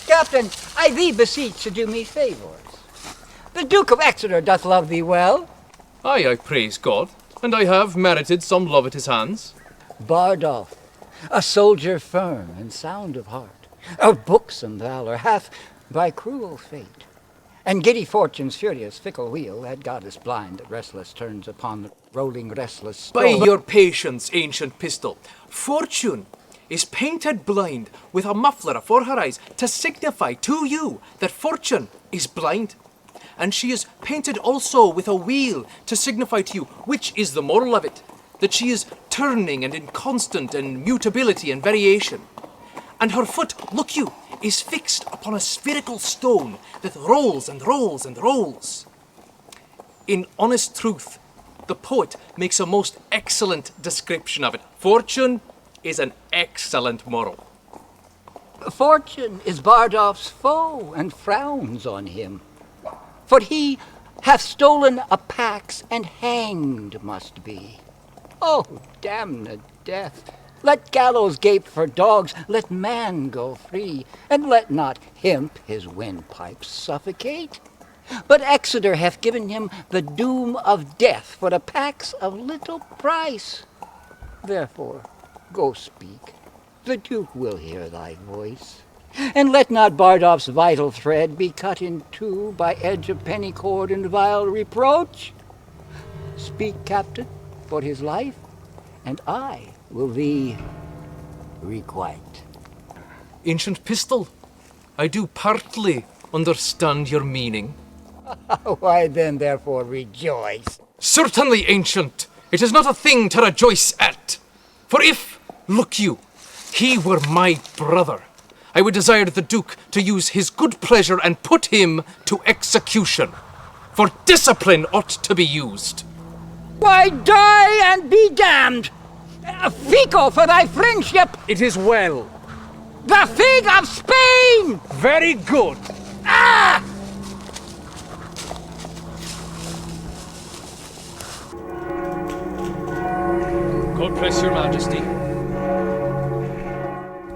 Captain, I thee beseech to do me favours. The Duke of Exeter doth love thee well. Aye, I praise God, and I have merited some love at his hands. Bardolph, a soldier firm and sound of heart, of buxom valor, hath by cruel fate and giddy fortune's furious fickle wheel, that goddess blind that restless turns upon the rolling restless By stone. your patience, ancient pistol, Fortune is painted blind with a muffler afore her eyes to signify to you that Fortune is blind. And she is painted also with a wheel to signify to you, which is the moral of it, that she is turning and in constant and mutability and variation. And her foot, look you, is fixed upon a spherical stone that rolls and rolls and rolls. In honest truth, the poet makes a most excellent description of it. Fortune is an excellent moral. Fortune is Bardolph's foe and frowns on him. For he hath stolen a pax and hanged must be. Oh, damned death! Let gallows gape for dogs, let man go free, and let not hemp his windpipes suffocate. But Exeter hath given him the doom of death for the pax of little price. Therefore, go speak, the Duke will hear thy voice. And let not Bardolph's vital thread be cut in two by edge of penny cord and vile reproach. Speak, Captain, for his life, and I will thee requite. Ancient pistol, I do partly understand your meaning. Why then, therefore, rejoice? Certainly, ancient, it is not a thing to rejoice at. For if, look you, he were my brother, I would desire the Duke to use his good pleasure and put him to execution. For discipline ought to be used. Why, die and be damned! Fico for thy friendship! It is well. The fig of Spain! Very good. Ah! God bless your majesty.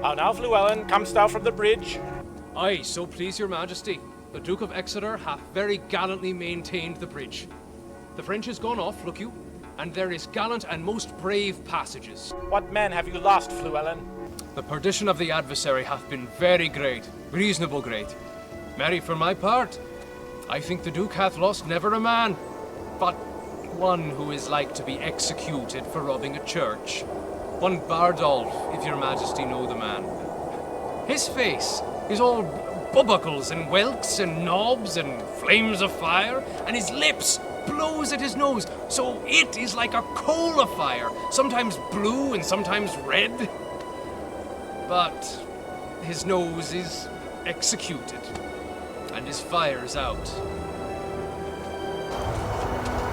How now, Llewellyn, comest thou from the bridge? Aye, so please your majesty. The Duke of Exeter hath very gallantly maintained the bridge. The French is gone off, look you, and there is gallant and most brave passages. What men have you lost, Llewellyn? The perdition of the adversary hath been very great, reasonable great. Marry, for my part, I think the Duke hath lost never a man, but one who is like to be executed for robbing a church. One Bardolph, if your majesty know the man. His face is all bubbacles and whelks and knobs and flames of fire, and his lips blows at his nose, so it is like a coal of fire, sometimes blue and sometimes red. But his nose is executed, and his fire's out.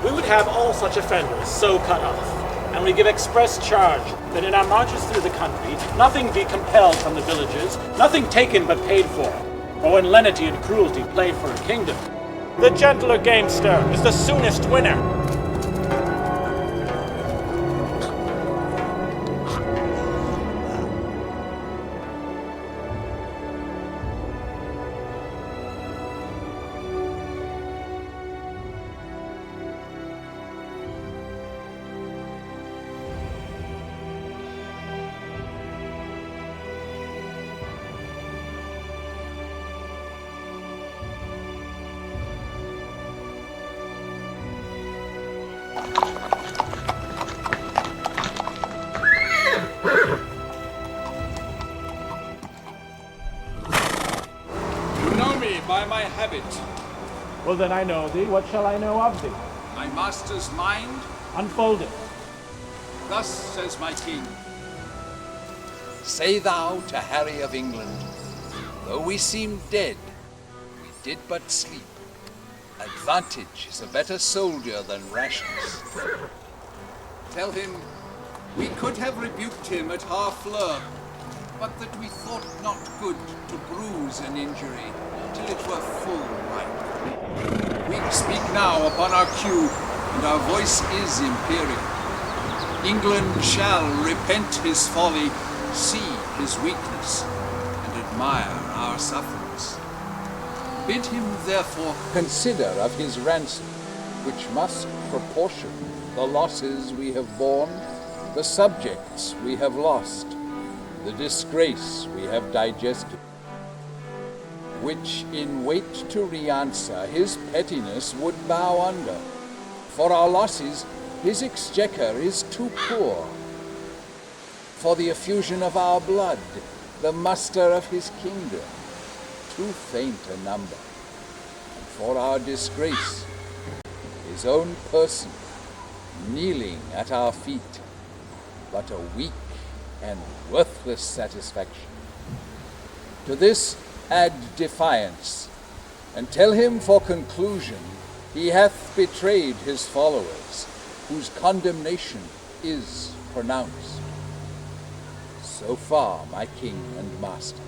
We would have all such offenders so cut off, and we give express charge that in our marches through the country, nothing be compelled from the villages, nothing taken but paid for, or when lenity and cruelty play for a kingdom. The gentler gamester is the soonest winner. By my habit. Well, then I know thee. What shall I know of thee? My master's mind? Unfold it. Thus says my king. Say thou to Harry of England, though we seem dead, we did but sleep. Advantage is a better soldier than rashness. Tell him we could have rebuked him at Harfleur, but that we thought not good to bruise an injury till it were full ripe. We speak now upon our cue, and our voice is imperial. England shall repent his folly, see his weakness, and admire our sufferings. Bid him therefore consider of his ransom, which must proportion the losses we have borne, the subjects we have lost, the disgrace we have digested, which in wait to re-answer his pettiness would bow under. For our losses, his exchequer is too poor. For the effusion of our blood, the muster of his kingdom, too faint a number. And for our disgrace, his own person, kneeling at our feet, but a weak and worthless satisfaction. To this add defiance, and tell him for conclusion he hath betrayed his followers, whose condemnation is pronounced. So far, my king and master,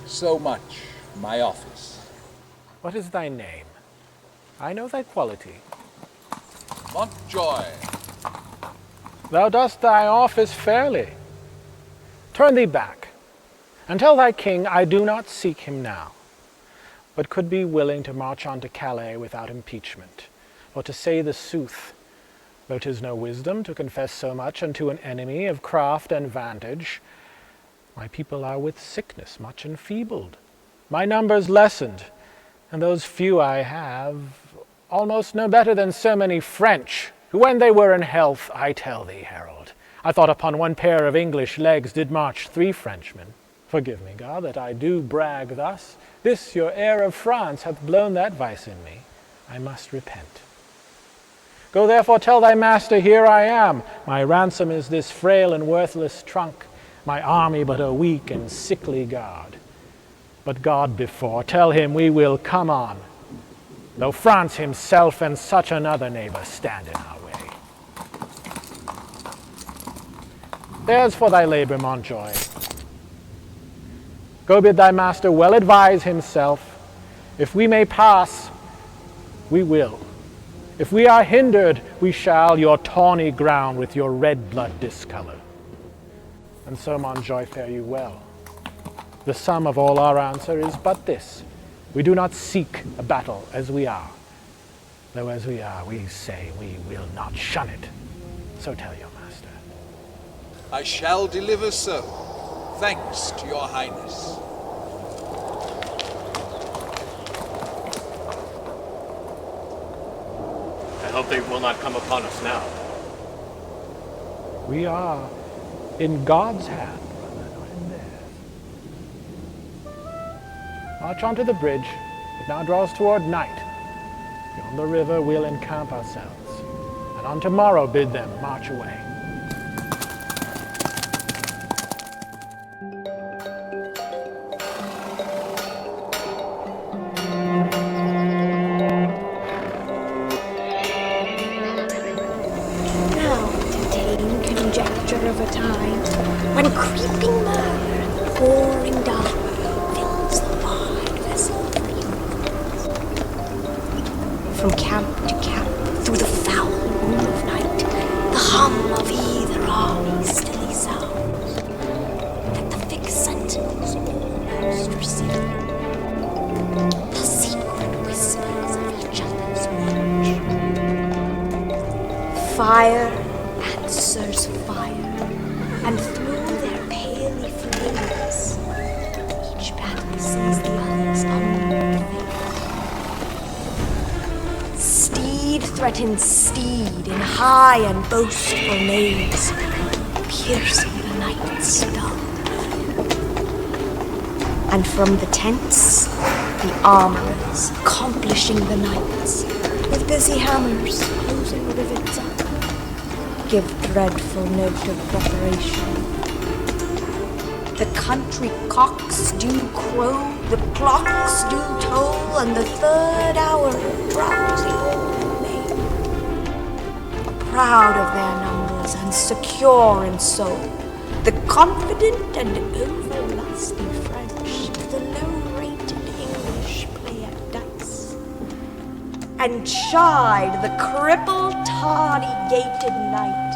so much my office. What is thy name? I know thy quality. Montjoy. Thou dost thy office fairly. Turn thee back, and tell thy king I do not seek him now, but could be willing to march on to Calais without impeachment, or to say the sooth, though 'tis no wisdom to confess so much unto an enemy of craft and vantage. My people are with sickness much enfeebled, my numbers lessened, and those few I have almost no better than so many French, who when they were in health, I tell thee, Harold, I thought upon one pair of English legs did march 3 Frenchmen. Forgive me, God, that I do brag thus. This your heir of France hath blown that vice in me. I must repent. Go therefore tell thy master, here I am. My ransom is this frail and worthless trunk, my army but a weak and sickly guard. But God before, tell him we will come on, though France himself and such another neighbor stand in our way. There's for thy labor, Montjoy. Go bid thy master well advise himself. If we may pass, we will. If we are hindered, we shall your tawny ground with your red blood discolor. And so, Montjoy, fare you well. The sum of all our answer is but this: we do not seek a battle as we are, though as we are, we say we will not shun it. So tell your master. I shall deliver so, thanks to your highness. I hope they will not come upon us now. We are in God's hand, brother, not in theirs. March on to the bridge. It now draws toward night. Beyond the river we'll encamp ourselves, and on tomorrow bid them march away. Of a time when creeping murder and pouring dark fills the wide vessel of the universe. From camp to camp, through the foul moon of night, the hum of either army stilly sounds, that the fixed sentinels almost receive, the secret whispers of each other's watch. Fire answers fire, and through their paly flames, each battle sees the other's unmoved. Steed threatens steed in high and boastful names, piercing the night's dull. And from the tents, the armorers accomplishing the nights, with busy hammers closing rivets up, give dreadful note of preparation. The country cocks do crow, the clocks do toll, and the 3rd hour of drowsy old maid. Proud of their numbers and secure in soul, the confident and over-lusty French to the low-rated English play at dice, and chide the crippled, tardy-gated knight,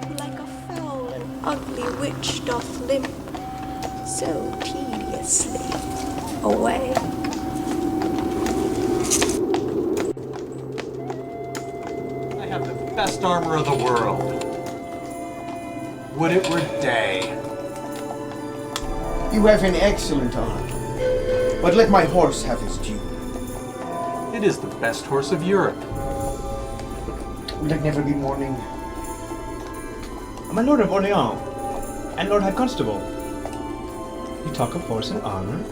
who like a foul and ugly witch doth limp so tediously away. I have the best armor of the world. Would it were day. You have an excellent arm. But let my horse have his due. It is the best horse of Europe. Will it never be morning? My Lord of Orleans and Lord High Constable. You talk of horse and armor?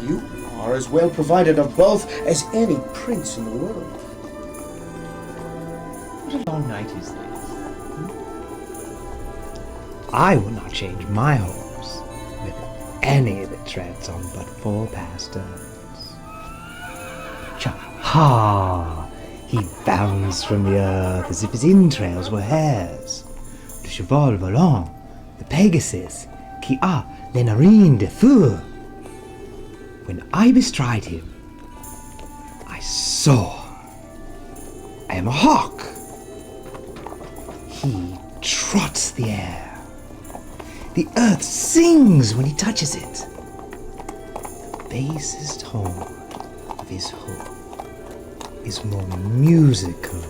You are as well provided of both as any prince in the world. What a long night is this? I will not change my horse with any that treads on but 4 pastones. Ha! He bounds from the earth as if his entrails were hairs. Le cheval volant, the Pegasus, qui a les narines de feu. When I bestride him, I soar. I am a hawk. He trots the air. The earth sings when he touches it. The basest tone of his hoof is more musical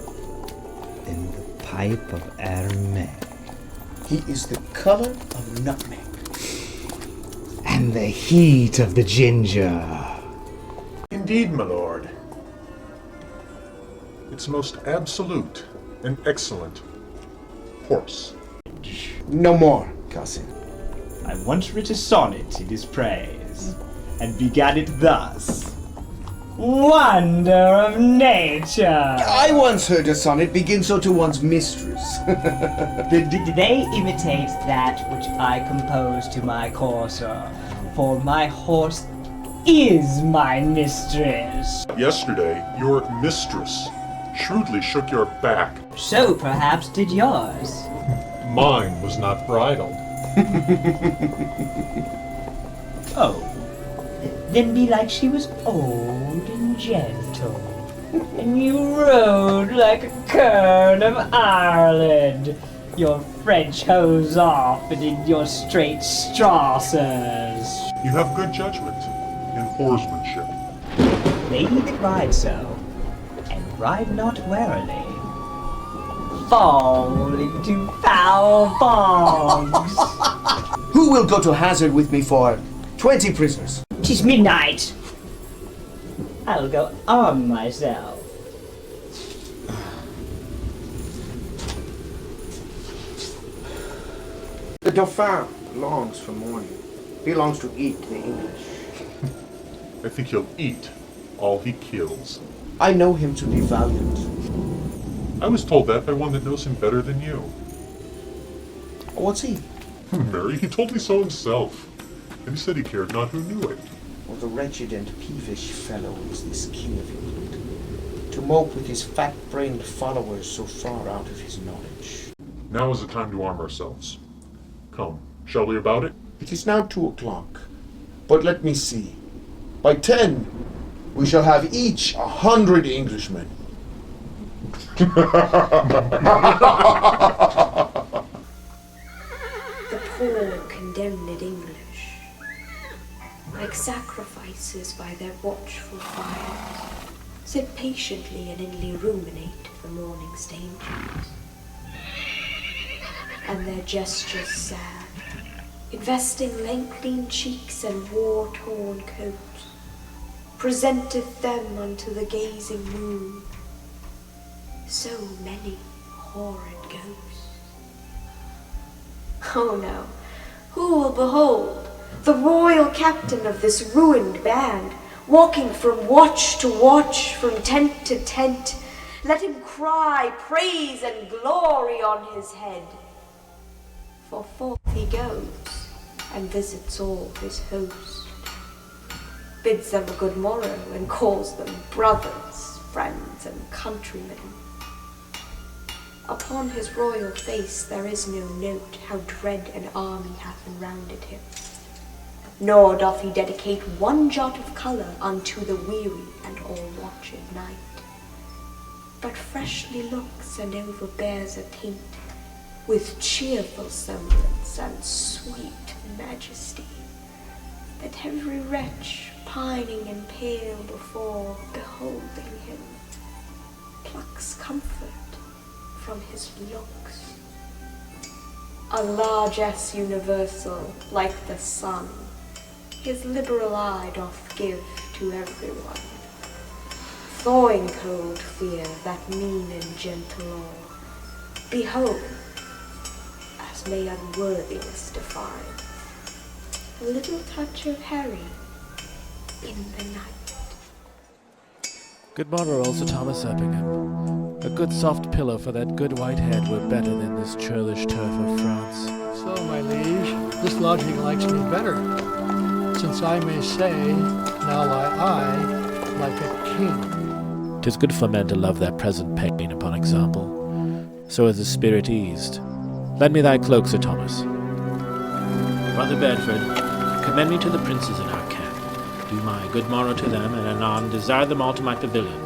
than the pipe of Hermes. He is the color of nutmeg. And the heat of the ginger. Indeed, my lord. It's most absolute and excellent horse. No more, cousin. I once writ a sonnet in his praise, and began it thus. Wonder of nature! I once heard a sonnet begin so to one's mistress. Did they imitate that which I composed to my courser? For my horse is my mistress. Yesterday, your mistress shrewdly shook your back. So perhaps did yours. Mine was not bridled. Oh. Then belike she was old and gentle, and you rode like a kern of Ireland, your French hose off and in your straight strassers. You have good judgment in horsemanship. Lady that ride so, and ride not warily, fall into foul bogs. Who will go to hazard with me for 20 prisoners? 'Tis midnight. I'll go arm myself. The Dauphin longs for morning. He longs to eat the English. I think he'll eat all he kills. I know him to be valiant. I was told that by one that knows him better than you. What's he? Mary, he told me so himself. And he said he cared not who knew it. What a wretched and peevish fellow is this King of England, to mope with his fat-brained followers so far out of his knowledge. Now is the time to arm ourselves. Come, shall we about it? It is now 2 o'clock, but let me see. By 10, we shall have each 100 Englishmen. The poor condemned English, like sacrifices by their watchful fires, sit patiently and inly ruminate the morning's dangers. And their gestures sad, investing lank-lean cheeks and war-torn coat, presenteth them unto the gazing moon so many horrid ghosts. Oh no, who will behold the royal captain of this ruined band, walking from watch to watch, from tent to tent? Let him cry praise and glory on his head. For forth he goes, and visits all his host, bids them a good morrow, and calls them brothers, friends, and countrymen. Upon his royal face there is no note how dread an army hath enrounded him, nor doth he dedicate one jot of colour unto the weary and all-watched night, but freshly looks and overbears a taint with cheerful semblance and sweet majesty, that every wretch pining and pale before beholding him plucks comfort from his looks. a largess universal, like the sun, his liberal eye doth give to everyone. Thawing cold fear that mean and gentle awe, behold, as may unworthiness define, a little touch of Harry in the night. Good morrow, Sir Thomas Eppingham. A good soft pillow for that good white head were better than this churlish turf of France. So, my liege, this lodging likes me better, since I may say, now lie I like a king. 'Tis good for men to love their present pain upon example, so is the spirit eased. Lend me thy cloak, Sir Thomas. Brother Bedford, commend me to the princes in our camp. Do my good morrow to them, and anon desire them all to my pavilion.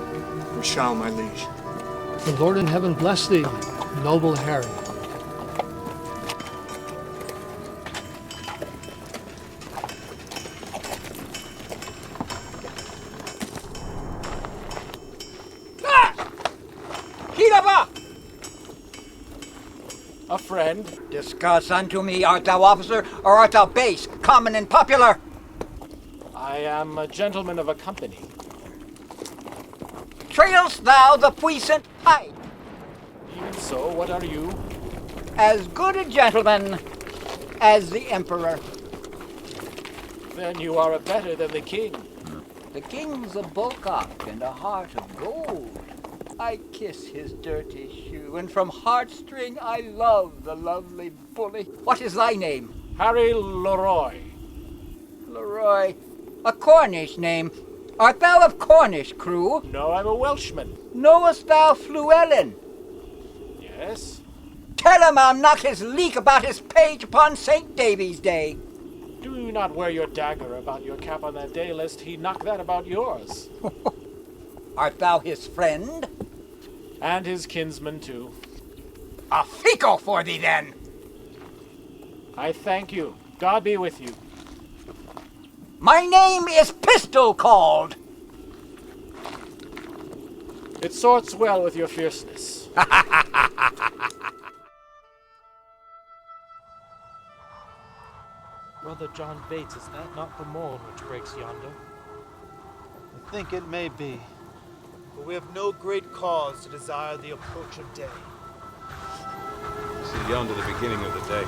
We shall, my liege. The Lord in heaven bless thee, noble Harry. A friend. Discuss unto me, art thou officer, or art thou base, common and popular? I am a gentleman of a company. Trailst thou the puissant height? Even so, what are you? As good a gentleman as the emperor. Then you are a better than the king. The king's a bullock and a heart of gold. I kiss his dirty shoe, and from heartstring I love the lovely bully. What is thy name? Harry Leroy. Leroy. A Cornish name. Art thou of Cornish crew? No, I'm a Welshman. Knowest thou Fluellen? Yes. Tell him I'll knock his leek about his page upon St. Davy's Day. Do not wear your dagger about your cap on that day, lest he knock that about yours. Art thou his friend? And his kinsman, too. A fico for thee, then! I thank you. God be with you. My name is Pistol Called. It sorts well with your fierceness. Brother John Bates, is that not the morn which breaks yonder? I think it may be, but we have no great cause to desire the approach of day. See yonder the beginning of the day.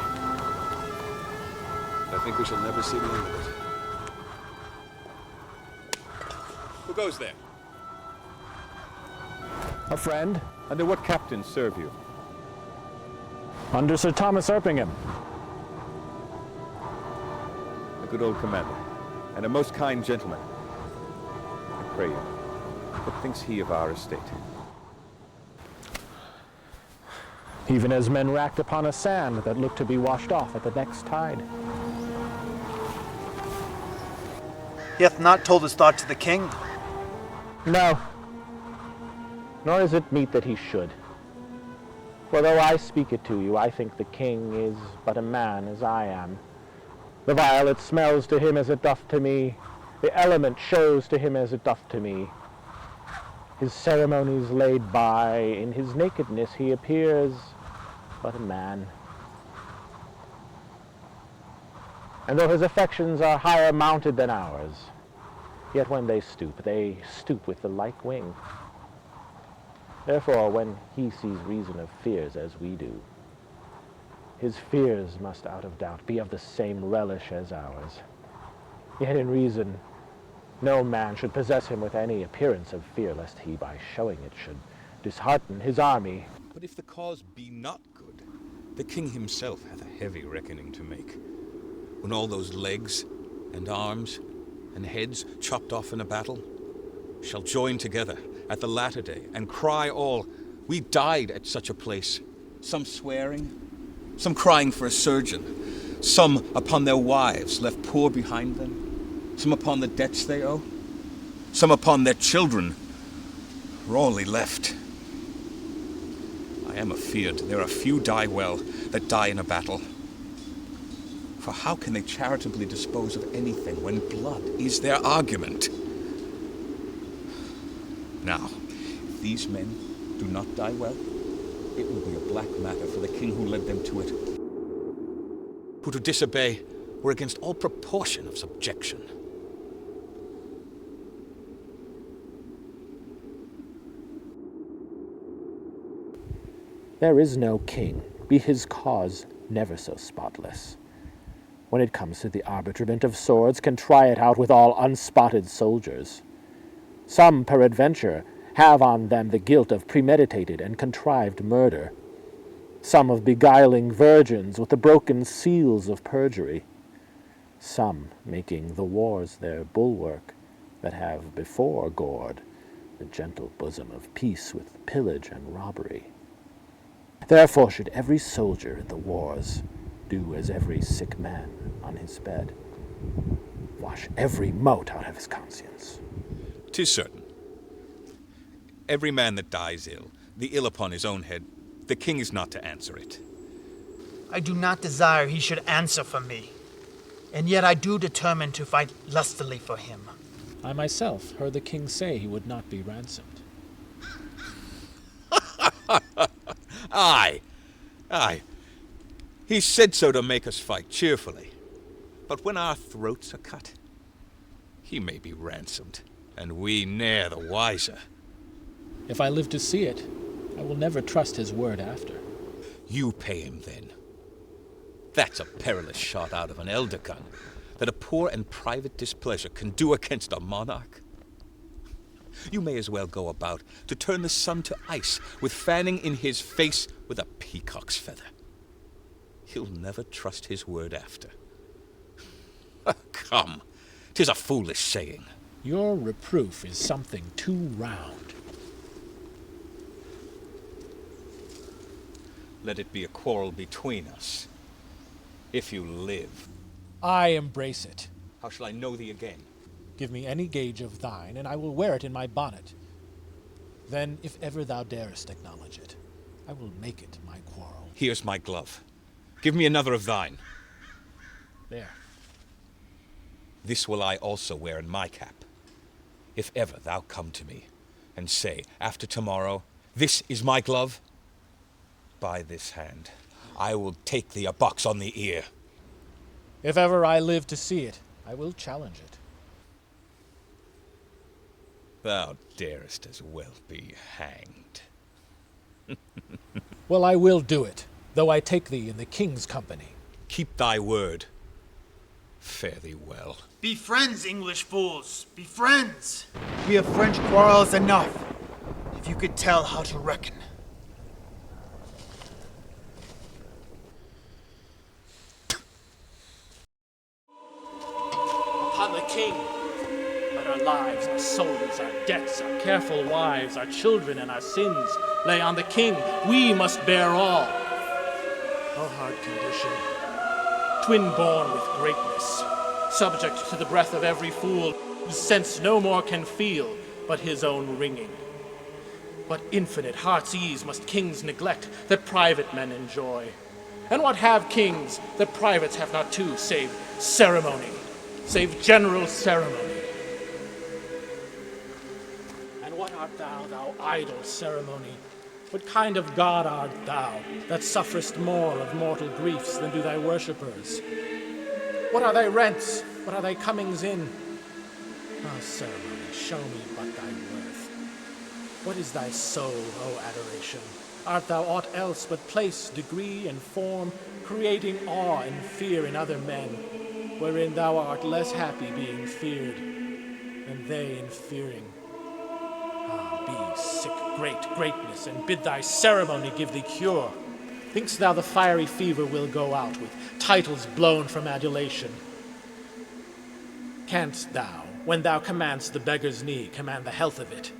I think we shall never see the end of it. Who goes there? A friend. Under what captain serve you? Under Sir Thomas Erpingham. A good old commander, and a most kind gentleman. I pray you, what thinks he of our estate? Even as men racked upon a sand that looked to be washed off at the next tide. He hath not told his thought to the king. No, nor is it meet that he should. For though I speak it to you, I think the king is but a man as I am. The violet smells to him as it doth to me. The element shows to him as it doth to me. His ceremonies laid by, in his nakedness he appears but a man. And though his affections are higher mounted than ours, yet when they stoop with the like wing. Therefore, when he sees reason of fears as we do, his fears must out of doubt be of the same relish as ours. Yet in reason, no man should possess him with any appearance of fear, lest he by showing it should dishearten his army. But if the cause be not good, the king himself hath a heavy reckoning to make. When all those legs and arms and heads chopped off in a battle shall join together at the latter day and cry all, "We died at such a place," some swearing, some crying for a surgeon, some upon their wives left poor behind them, some upon the debts they owe, some upon their children rawly left. I am afeard there are few die well that die in a battle. For how can they charitably dispose of anything when blood is their argument? Now, if these men do not die well, it will be a black matter for the king who led them to it. who to disobey were against all proportion of subjection. There is no king, be his cause never so spotless. When it comes to the arbitrament of swords, can try it out with all unspotted soldiers. Some, peradventure, have on them the guilt of premeditated and contrived murder. Some of beguiling virgins with the broken seals of perjury. Some making the wars their bulwark, that have before gored the gentle bosom of peace with pillage and robbery. Therefore should every soldier in the wars do as every sick man on his bed, wash every mote out of his conscience. 'Tis certain. Every man that dies ill, the ill upon his own head, the king is not to answer it. I do not desire he should answer for me, and yet I do determine to fight lustily for him. I myself heard the king say he would not be ransomed. Aye, aye. He said so to make us fight cheerfully. But when our throats are cut, he may be ransomed, and we ne'er the wiser. If I live to see it, I will never trust his word after. You pay him then. That's a perilous shot out of an elder gun, that a poor and private displeasure can do against a monarch. You may as well go about to turn the sun to ice with fanning in his face with a peacock's feather. He'll never trust his word after. Come, 'tis a foolish saying. Your reproof is something too round. Let it be a quarrel between us, if you live. I embrace it. How shall I know thee again? Give me any gauge of thine, and I will wear it in my bonnet. Then, if ever thou darest acknowledge it, I will make it my quarrel. Here's my glove. Give me another of thine. There. This will I also wear in my cap. If ever thou come to me, and say, after tomorrow, this is my glove, by this hand, I will take thee a box on the ear. If ever I live to see it, I will challenge it. Thou darest as well be hanged. Well, I will do it, though I take thee in the king's company. Keep thy word. Fare thee well. Be friends, English fools. Be friends. We have French quarrels enough. If you could tell how to reckon. Upon the king. Let our lives, our souls, our debts, our careful wives, our children, and our sins lay on the king. We must bear all. O hard condition, twin-born with greatness, subject to the breath of every fool, whose sense no more can feel but his own wringing. What infinite heart's ease must kings neglect that private men enjoy? And what have kings that privates have not too, save ceremony, save general ceremony? And what art thou, thou idle ceremony? What kind of god art thou, that sufferest more of mortal griefs than do thy worshippers? What are thy rents? What are thy comings in? O ceremony, show me but thy worth. What is thy soul, O adoration? Art thou aught else but place, degree, and form, creating awe and fear in other men, wherein thou art less happy being feared than they in fearing? Ah, be sick great greatness, and bid thy ceremony give thee cure. Think'st thou the fiery fever will go out with titles blown from adulation? Canst thou, when thou command'st the beggar's knee, command the health of it?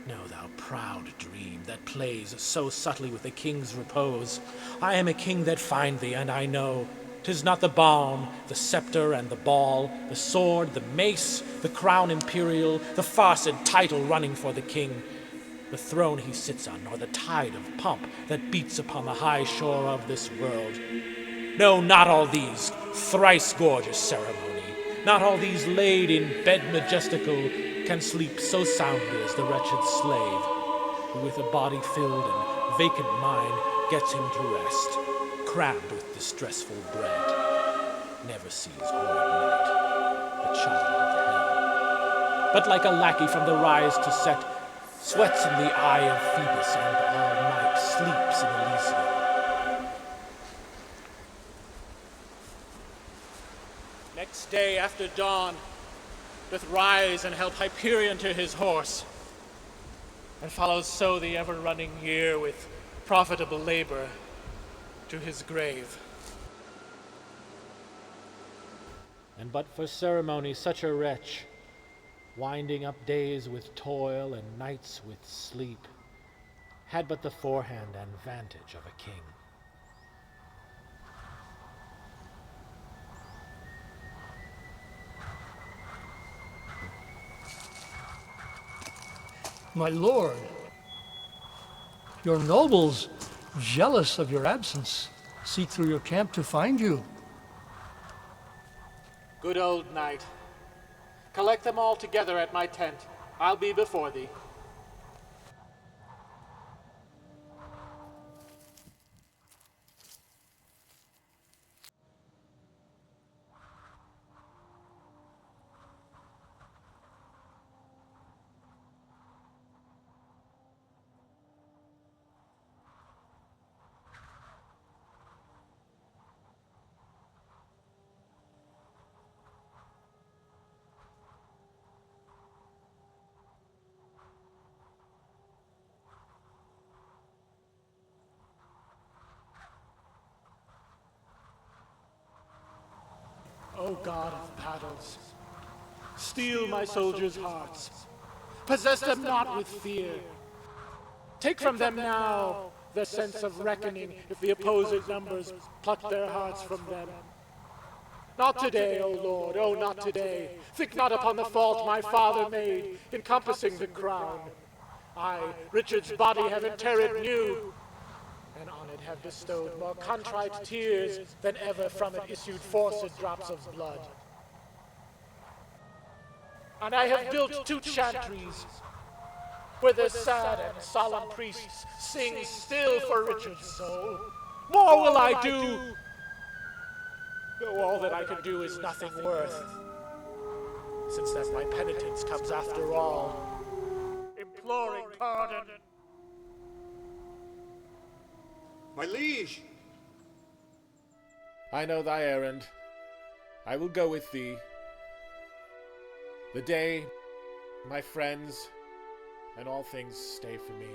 No, thou proud dream that plays so subtly with the king's repose. I am a king that find thee, and I know 'tis not the balm, the scepter and the ball, the sword, the mace, the crown imperial, the farced title running for the king, the throne he sits on, nor the tide of pomp that beats upon the high shore of this world. No, not all these thrice gorgeous ceremony, not all these laid in bed majestical, can sleep so soundly as the wretched slave, who with a body filled and vacant mind gets him to rest, crammed with distressful bread. never sees horrid night, the child of hell. But like a lackey from the rise to set, sweats in the eye of Phoebus, and all night sleeps in Elysium. Next day after dawn, doth rise and help Hyperion to his horse, and follows so the ever-running year with profitable labor to his grave. And but for ceremony, such a wretch, winding up days with toil and nights with sleep, had but the forehand and vantage of a king. My lord, your nobles, jealous of your absence, seek through your camp to find you. Good old knight, collect them all together at my tent. I'll be before thee. O God of battles, steel my soldiers' hearts. Possess them not with fear. Take from them now the sense of reckoning if the opposed numbers pluck their hearts from them. Not today, O Lord, oh, not today. Think not upon the fault my father made, encompassing the crown. I, Richard's body, have interred new, and on it have bestowed more contrite tears than ever from it issued forced drops of blood. And I have built 2 chantries, where the sad and solemn priests sing still for Richard's soul. More will I do, though all that I can do is nothing worth, since that my penitence comes after all, imploring pardon. My liege! I know thy errand. I will go with thee. The day, my friends, and all things stay for me.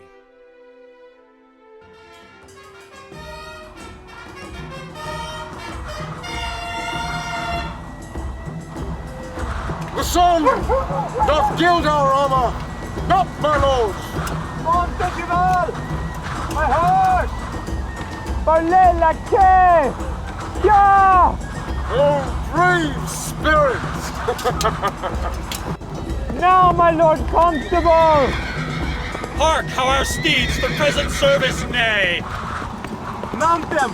The sun doth gild our armor, not my lords! Montecheval! My horse! Parlez la quai! Yeah! Oh, brave spirits! Now, my Lord Constable! Hark how our steeds the present service neigh! Mount them,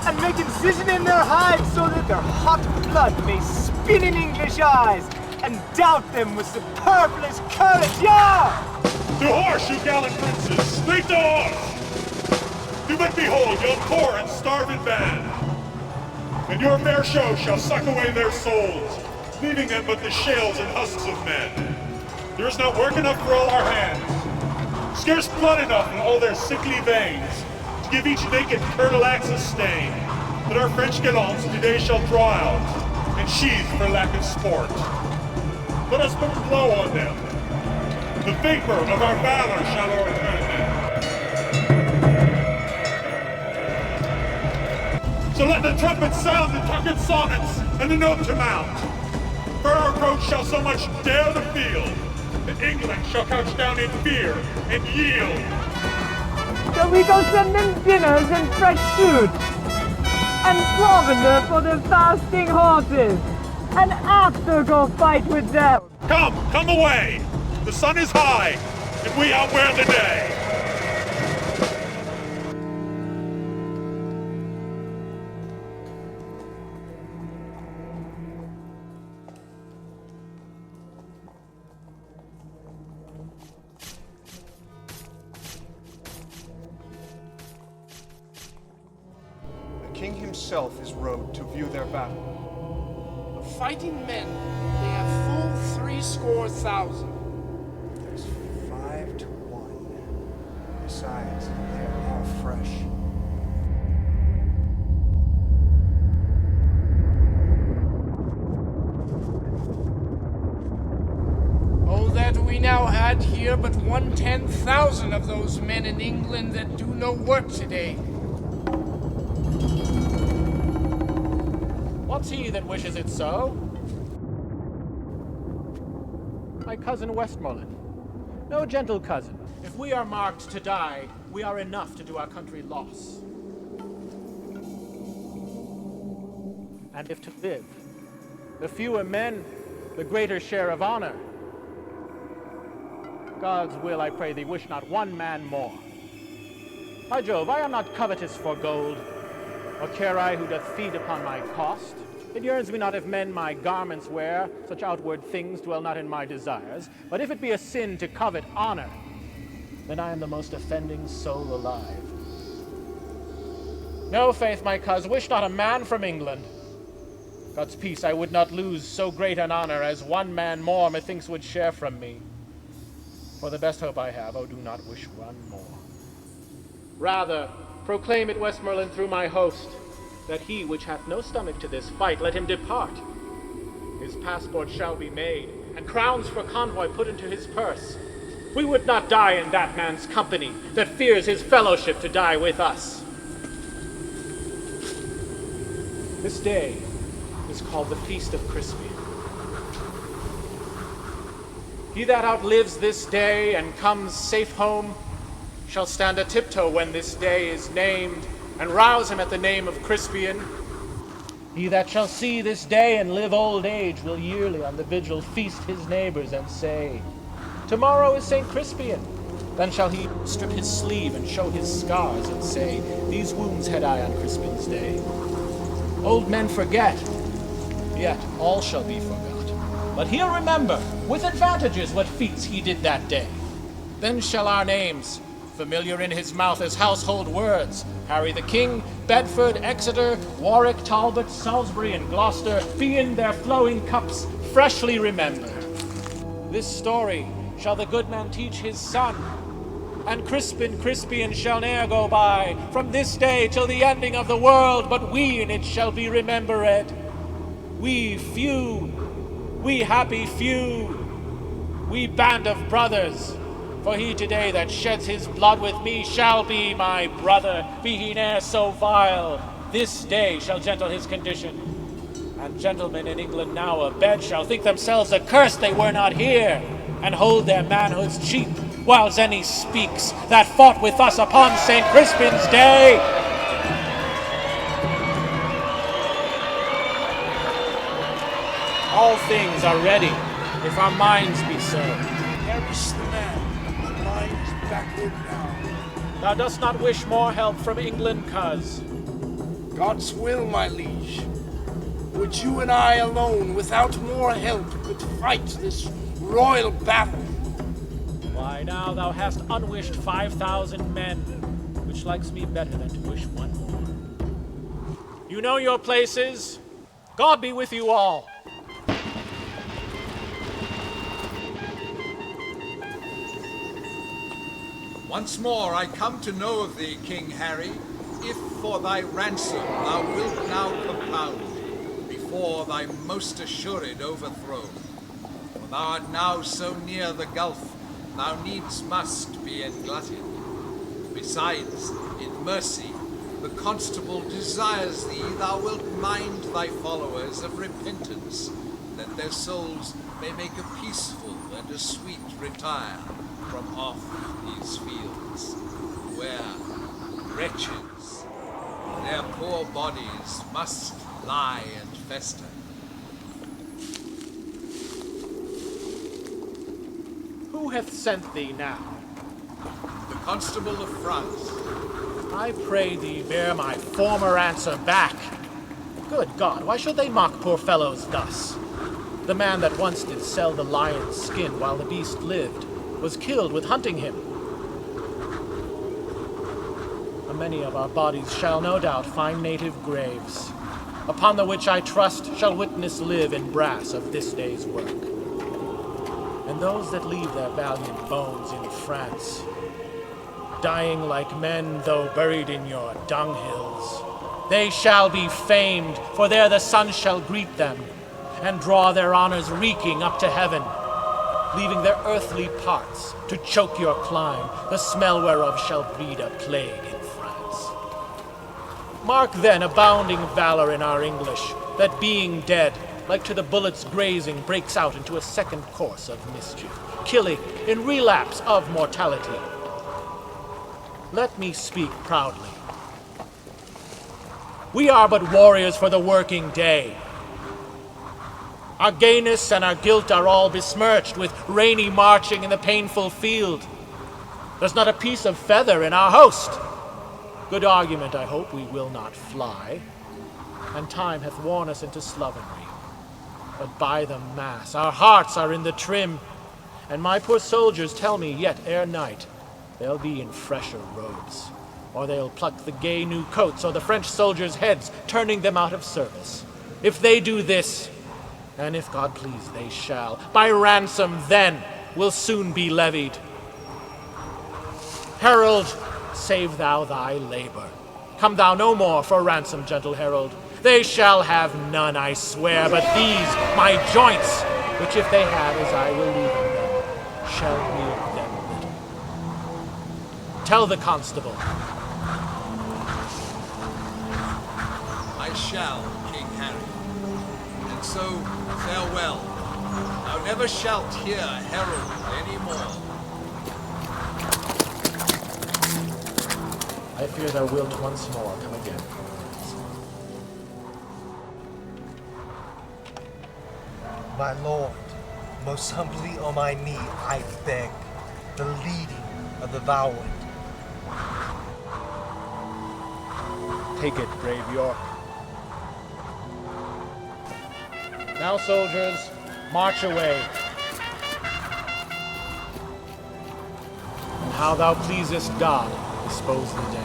and make incision in their hides so that their hot blood may spin in English eyes, and doubt them with superfluous courage, yeah! To horse, you gallant princes! Straight to horse! Do but behold yon poor and starving band, and your fair show shall suck away their souls, leaving them but the shells and husks of men. There is not work enough for all our hands, scarce blood enough in all their sickly veins, to give each naked curtal axe a stain, that our French gallants today shall draw out, and sheathe for lack of sport. Let us but blow on them. The vapor of our valor shall overturn them. So let the trumpet sound the tucket sonnets, and the note to mount. For our approach shall so much dare the field, that England shall couch down in fear and yield. So we go send them dinners and fresh food, and provender for the fasting horses, and after go fight with them. Come away! The sun is high, and we outwear the day. The king himself is rode to view their battle. fighting men, they have full 70,000. There's 5 to 1. Besides, they're all fresh. Oh, that we now had here but 1/10,000 of those men in England that do no work today. What's he that wishes it so? My cousin Westmoreland. No, gentle cousin. If we are marked to die, we are enough to do our country loss. And if to live, the fewer men, the greater share of honor. God's will, I pray thee, wish not one man more. By Jove, I am not covetous for gold, or care I who doth feed upon my cost. It yearns me not if men my garments wear, such outward things dwell not in my desires. But if it be a sin to covet honor, then I am the most offending soul alive. No, faith, my coz, wish not a man from England. God's peace, I would not lose so great an honor as one man more methinks would share from me. For the best hope I have, oh, do not wish one more. Rather, proclaim it, Westmoreland, through my host, that he which hath no stomach to this fight, let him depart. His passport shall be made, and crowns for convoy put into his purse. We would not die in that man's company, that fears his fellowship to die with us. This day is called the Feast of Crispian. He that outlives this day and comes safe home shall stand a tiptoe when this day is named, and rouse him at the name of Crispian. He that shall see this day and live old age will yearly on the vigil feast his neighbors and say, "Tomorrow is St. Crispian." Then shall he strip his sleeve and show his scars and say, "These wounds had I on Crispian's day." Old men forget, yet all shall be forgot. But he'll remember, with advantages, what feats he did that day. Then shall our names, familiar in his mouth as household words, Harry the King, Bedford, Exeter, Warwick, Talbot, Salisbury, and Gloucester, be in their flowing cups freshly remembered. This story shall the good man teach his son, and Crispian shall ne'er go by, from this day till the ending of the world, but we in it shall be remembered. We few, we happy few, we band of brothers, for he today that sheds his blood with me shall be my brother, be he ne'er so vile. This day shall gentle his condition, and gentlemen in England now abed shall think themselves accursed they were not here, and hold their manhoods cheap, whiles any speaks that fought with us upon St. Crispin's day. All things are ready, if our minds be so. Perish the man. The mind is backward now. Thou dost not wish more help from England, coz? God's will, my liege. Would you and I alone, without more help, could fight this royal battle? Why, now thou hast unwished 5,000 men, which likes me better than to wish one more. You know your places. God be with you all. Once more I come to know of thee, King Harry, if for thy ransom thou wilt now compound before thy most assured overthrow. For thou art now so near the gulf, thou needs must be englutted. Besides, in mercy, the constable desires thee thou wilt mind thy followers of repentance, that their souls may make a peaceful and a sweet retire from off these fields, where wretches, their poor bodies must lie and fester. Who hath sent thee now? The Constable of France. I pray thee bear my former answer back. Good God, why should they mock poor fellows thus? The man that once did sell the lion's skin while the beast lived was killed with hunting him. Many of our bodies shall no doubt find native graves. upon the which I trust shall witness live in brass of this day's work. And those that leave their valiant bones in France, dying like men though buried in your dunghills, they shall be famed, for there the sun shall greet them, and draw their honors reeking up to heaven, leaving their earthly parts to choke your clime, the smell whereof shall breed a plague in France. Mark then abounding valor in our English, that being dead, like to the bullet's grazing, breaks out into a second course of mischief, killing in relapse of mortality. Let me speak proudly. We are but warriors for the working day. Our gayness and our guilt are all besmirched with rainy marching in the painful field. There's not a piece of feather in our host. Good argument, I hope we will not fly, and time hath worn us into slovenry. But by the mass, our hearts are in the trim, and my poor soldiers tell me yet ere night they'll be in fresher robes, or they'll pluck the gay new coats or the French soldiers' heads, turning them out of service. If they do this, and if God please they shall, by ransom then will soon be levied. Herald, save thou thy labor. Come thou no more for ransom, gentle herald. They shall have none, I swear, but these, my joints, which if they have, as I will leave them, shall yield them little. Tell the constable. I shall, King Harry. And so, farewell. Thou never shalt hear herald any more. I fear thou wilt once more come again. My lord, most humbly on my knee I beg the leading of the voward. Take it, brave York. Now, soldiers, march away. And how thou pleasest God, dispose the day.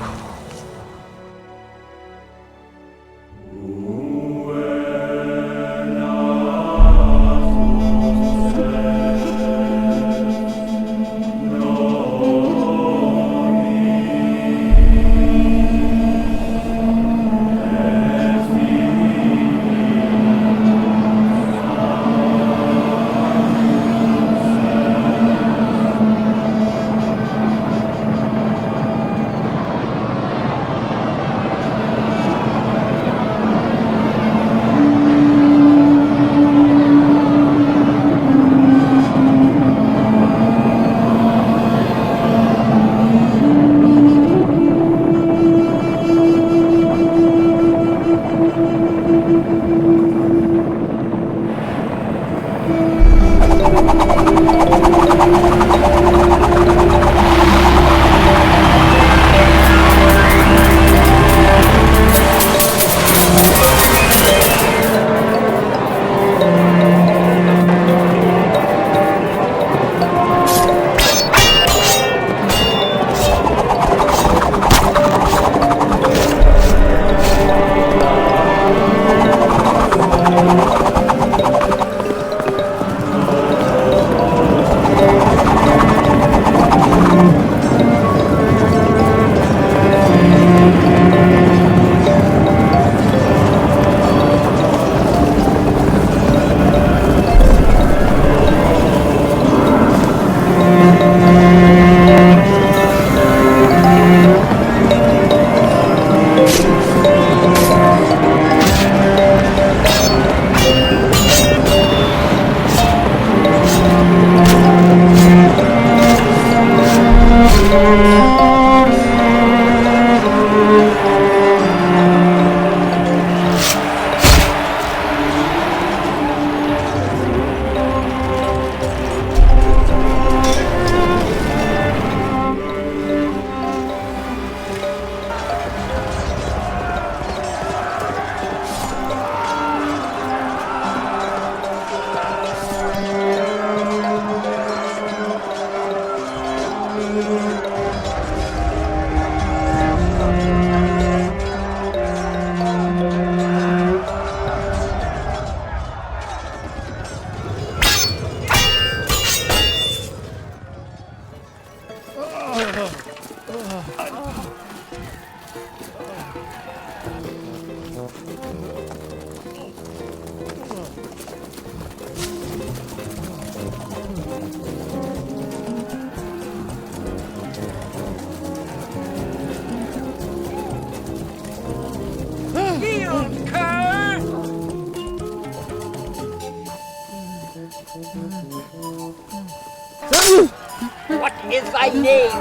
What is thy name?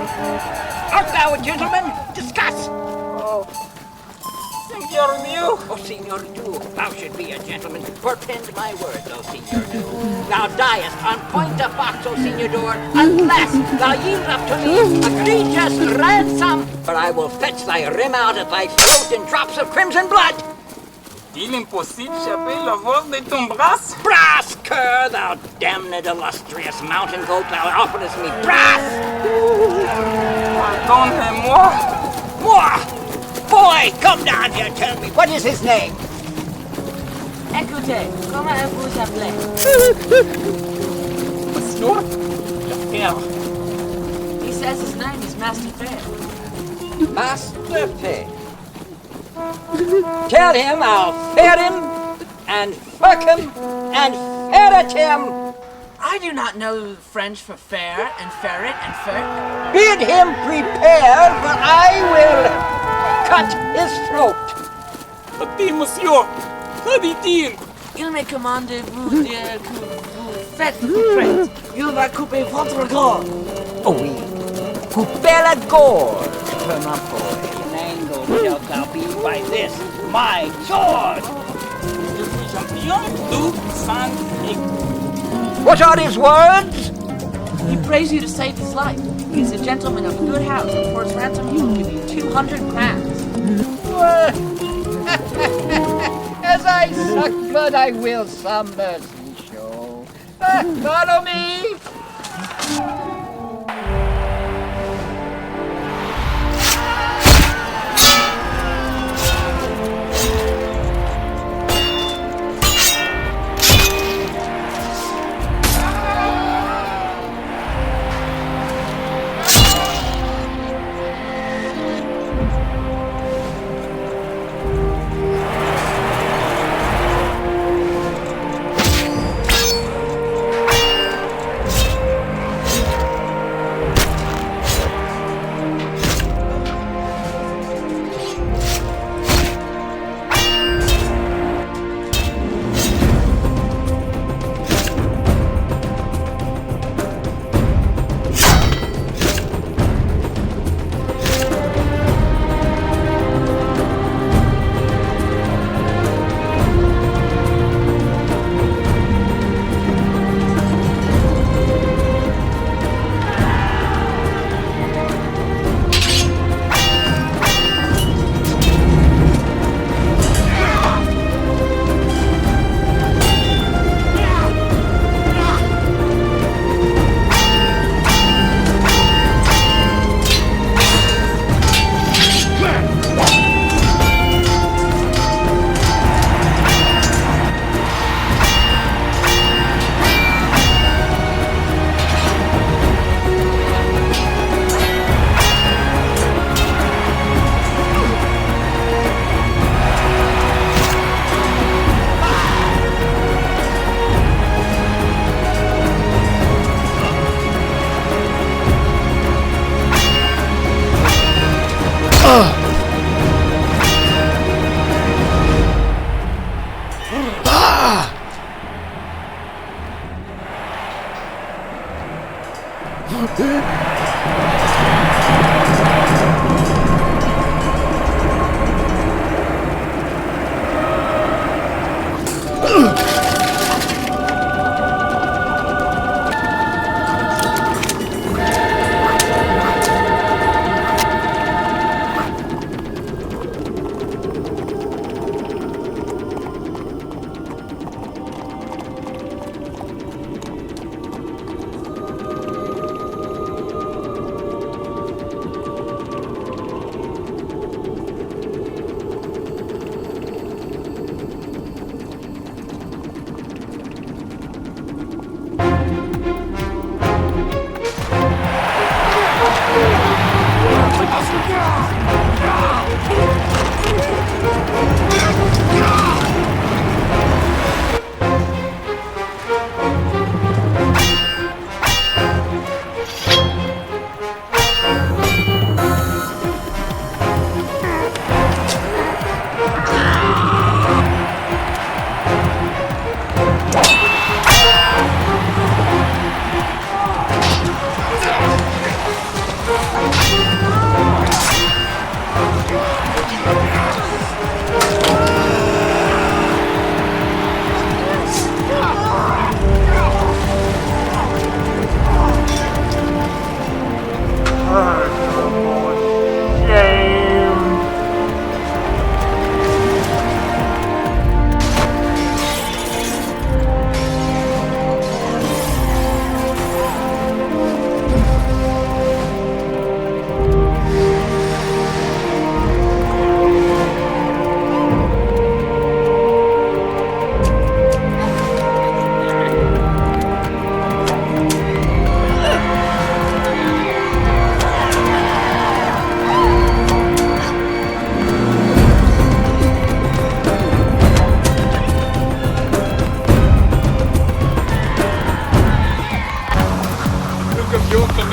Art thou a gentleman? Discuss! Oh, Senor Mew. Oh, Senor Du, thou should be a gentleman. Perpend my words, oh, Senor Du. Thou diest on point of box, oh, Senor Du, unless thou yield up to me egregious ransom, or I will fetch thy rim out at thy throat in drops of crimson blood. Il impossible j'appelle la voix de ton bras. Brass, cur, thou damned illustrious mountain goat, thou offerest me brass! Pardonnez-moi. Moi! Boy, come down here, tell me, what is his name? Écoutez, comment vous appelez? Monsieur Fair. He says his name is Master Fair. Master Fair. Tell him I'll fair him, and fuck him, and ferret him. I do not know French for fair and ferret and ferret. Bid him prepare, but I will cut his throat. Petit monsieur, que dit-il? Il me commande de vous dire que vous faites prête. Il va couper votre gorge. Oh oui, couper la gorge, ma boy. Mangled shalt thou be by this, my sword. What are his words? He prays you to save his life. He is a gentleman of good house, and for his ransom he will give you 200 crowns. As I suck blood, I will some mercy show. Follow me!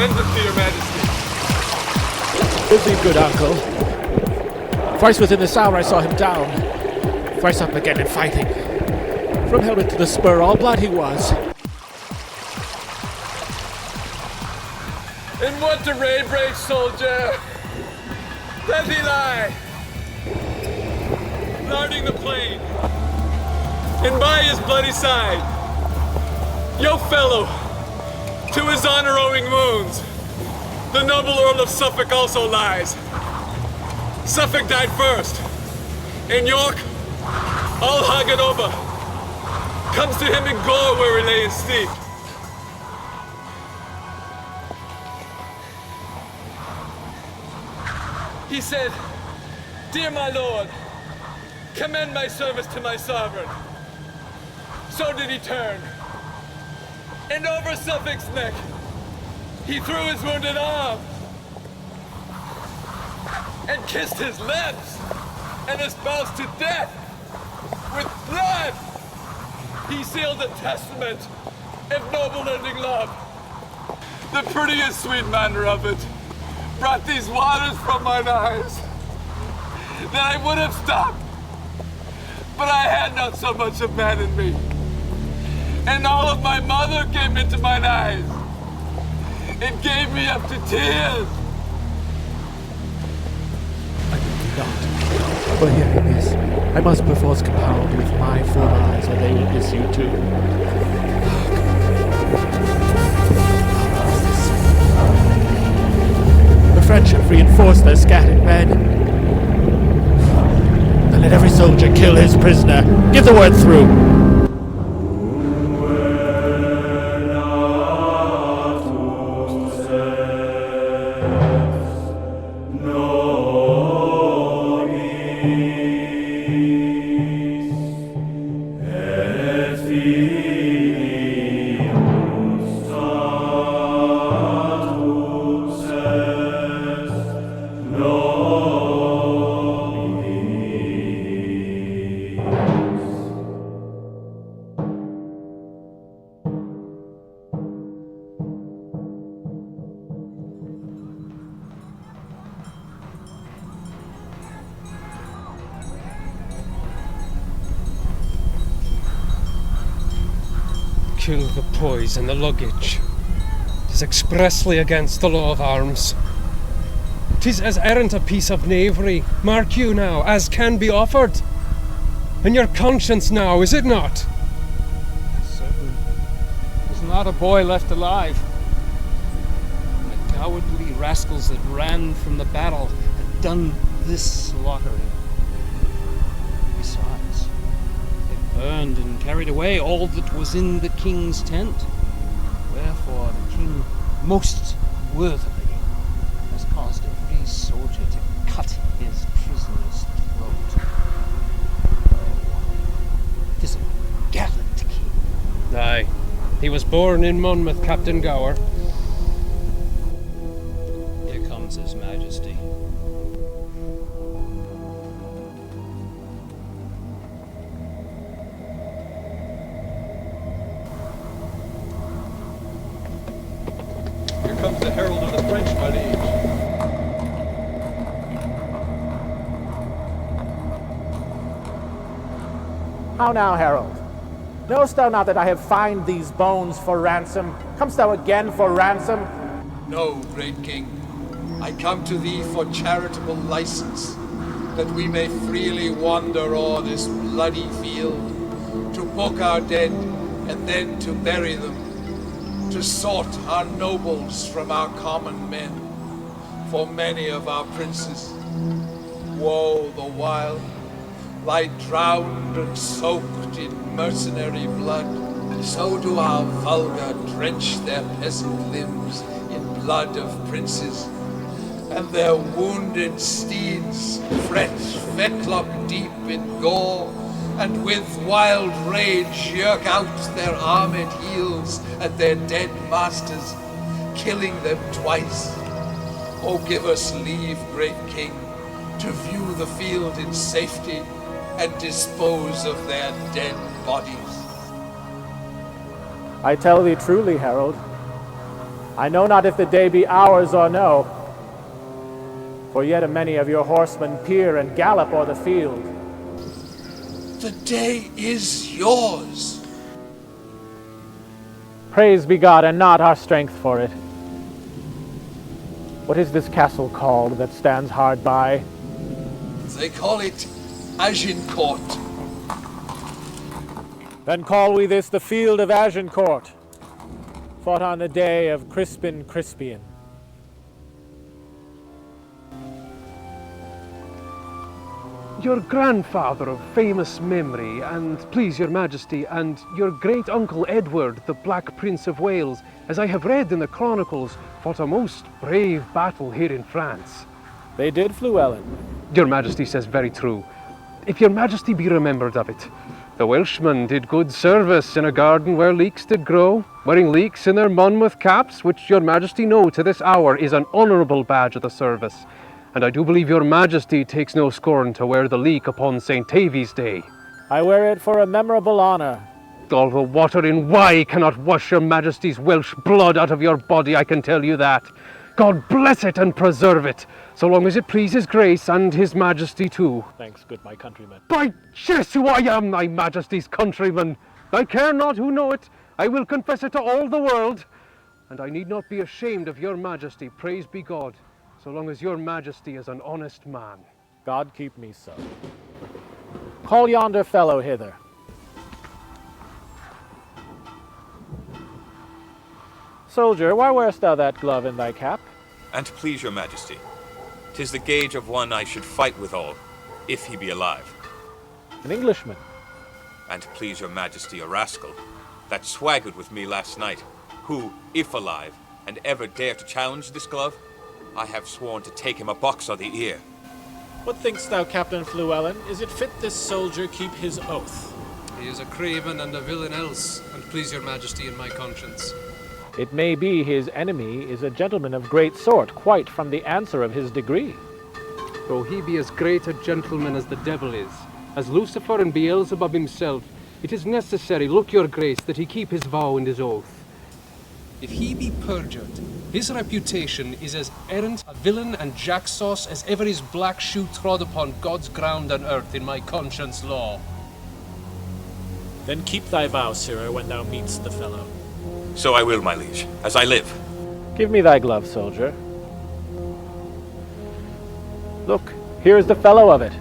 commendeth to your majesty. Good be good, uncle. Thrice within this hour I saw him down, thrice up again in fighting. From helmet to the spur, all blood he was. In what array, brave soldier? Does he lie? Larding the plain, and by his bloody side, yo fellow, to his honor owing wounds, the noble Earl of Suffolk also lies. Suffolk died first. In York, all Haggard over comes to him in gore where he lay steep. He said, "Dear my lord, commend my service to my sovereign." So did he turn, and over Suffolk's neck he threw his wounded arm and kissed his lips and espoused to death with blood. He sealed a testament of noble ending love. The prettiest sweet manner of it brought these waters from mine eyes. Then I would have stopped, but I had not so much of man in me. And all of my mother came into mine eyes. It gave me up to tears. But here it is. I must perforce compound with my full eyes, or they witness you too. The French have reinforced their scattered men. Then let every soldier kill his prisoner. Give the word through. Kill the poise and the luggage. 'Tis expressly against the law of arms. 'Tis as errant a piece of knavery, mark you now, as can be offered. And your conscience now, is it not? Certainly. There's not a boy left alive. And the cowardly rascals that ran from the battle had done this slaughtering. Besides, they burned and carried away all that was in the king's tent. Wherefore the king most worthily has caused every soldier to cut his prisoner's throat. Oh, 'tis a gallant king. Aye, he was born in Monmouth, Captain Gower. Here comes his majesty. Here comes the herald of the French, my liege. How now, herald? Knowest thou not that I have fined these bones for ransom? Comest thou again for ransom? No, great king. I come to thee for charitable license, that we may freely wander o'er this bloody field, to book our dead, and then to bury them, to sort our nobles from our common men. For many of our princes, woe the while, lie drowned and soaked in mercenary blood. So do our vulgar drench their peasant limbs in blood of princes, and their wounded steeds fret fettlock deep in gore, and with wild rage yerk out their armed heels at their dead masters, killing them twice. Oh, give us leave, great king, to view the field in safety and dispose of their dead bodies. I tell thee truly, herald, I know not if the day be ours or no, for yet a many of your horsemen peer and gallop o'er the field. The day is yours. Praise be God, and not our strength for it. What is this castle called that stands hard by? They call it Agincourt. Then call we this the field of Agincourt, fought on the day of Crispin Crispian. Your grandfather of famous memory, and please your majesty, and your great-uncle Edward, the Black Prince of Wales, as I have read in the chronicles, fought a most brave battle here in France. They did, Llewellyn. Your majesty says very true. If your majesty be remembered of it. The Welshmen did good service in a garden where leeks did grow, wearing leeks in their Monmouth caps, which your majesty know to this hour is an honourable badge of the service. And I do believe your majesty takes no scorn to wear the leek upon St. Tavy's Day. I wear it for a memorable honour. All the water in Wye cannot wash your majesty's Welsh blood out of your body, I can tell you that. God bless it and preserve it, so long as it please his grace and his majesty too. Thanks, good my countrymen. By Jesu, I am thy majesty's countryman. I care not who know it, I will confess it to all the world. And I need not be ashamed of your majesty, praise be God, so long as your majesty is an honest man. God keep me so. Call yonder fellow hither. Soldier, why wearest thou that glove in thy cap? And to please your majesty, 'tis the gage of one I should fight withal, if he be alive. An Englishman. And to please your majesty, a rascal, that swaggered with me last night, who, if alive, and ever dare to challenge this glove, I have sworn to take him a box on the ear. What thinkst thou, Captain Llewellyn? Is it fit this soldier keep his oath? He is a craven and a villain else, and please your majesty in my conscience. It may be his enemy is a gentleman of great sort, quite from the answer of his degree. Though he be as great a gentleman as the devil is, as Lucifer and Beelzebub himself, it is necessary, look your grace, that he keep his vow and his oath. If he be perjured, his reputation is as errant a villain and jacksauce as ever his black shoe trod upon God's ground and earth in my conscience law. Then keep thy vow, sirrah, when thou meetst the fellow. So I will, my liege, as I live. Give me thy glove, soldier. Look, here is the fellow of it.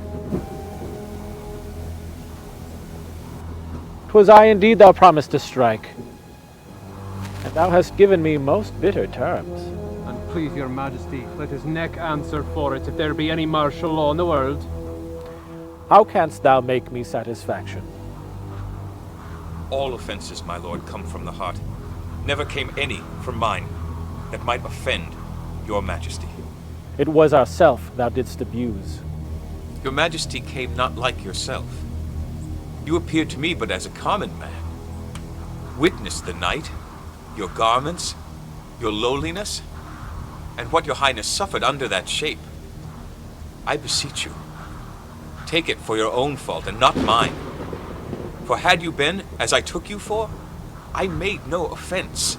'Twas I indeed thou promised to strike, and thou hast given me most bitter terms. And please your majesty, let his neck answer for it, if there be any martial law in the world. How canst thou make me satisfaction? All offenses, my lord, come from the heart. Never came any from mine that might offend your majesty. It was ourself thou didst abuse. Your majesty came not like yourself. You appeared to me but as a common man. Witness the night, your garments, your lowliness, and what your highness suffered under that shape. I beseech you, take it for your own fault and not mine. For had you been as I took you for, I made no offense.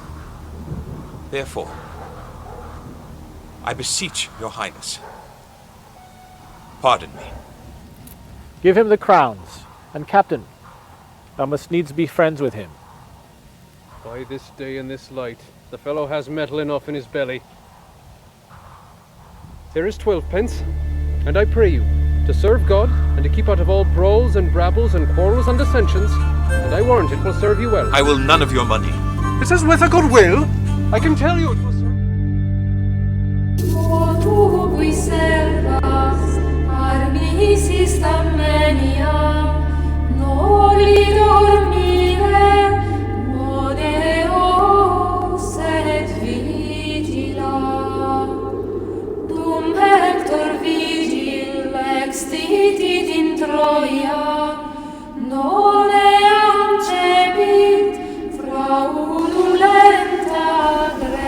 Therefore, I beseech your highness, pardon me. Give him the crowns, and captain, thou must needs be friends with him. By this day and this light, the fellow has metal enough in his belly. Here is 12 pence, and I pray you, to serve God, and to keep out of all brawls and brabbles and quarrels and dissensions, and I warrant it will serve you well. I will none of your money. This is with a good will. I can tell you it will serve.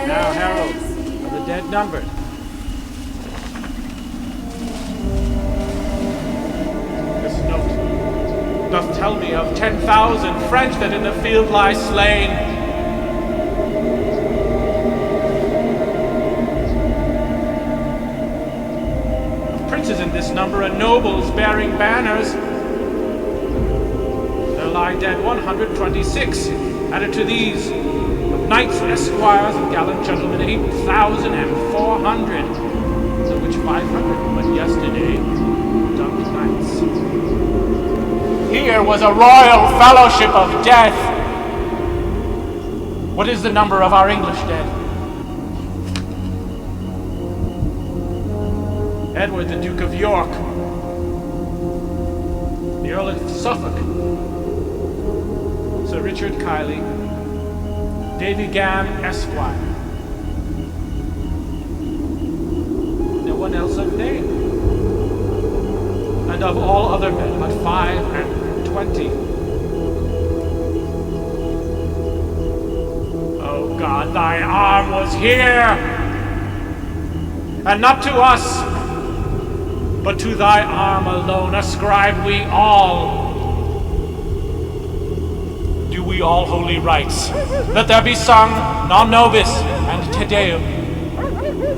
Now, Harold, are the dead numbered? This note doth tell me of 10,000 French that in the field lie slain. this number of nobles bearing banners. There lie dead 126. Added to these, of knights, esquires, and gallant gentlemen, 8,400, of which 500 went yesterday, dubbed knights. Here was a royal fellowship of death. What is the number of our English dead? Edward, the Duke of York, the Earl of Suffolk, Sir Richard Kiley, Davy Gam, Esquire. No one else of name. And of all other men, but 25. Oh God, thy arm was here, and not to us, but to thy arm alone ascribe we all. Do we all holy rites. Let there be sung non nobis and Te Deum.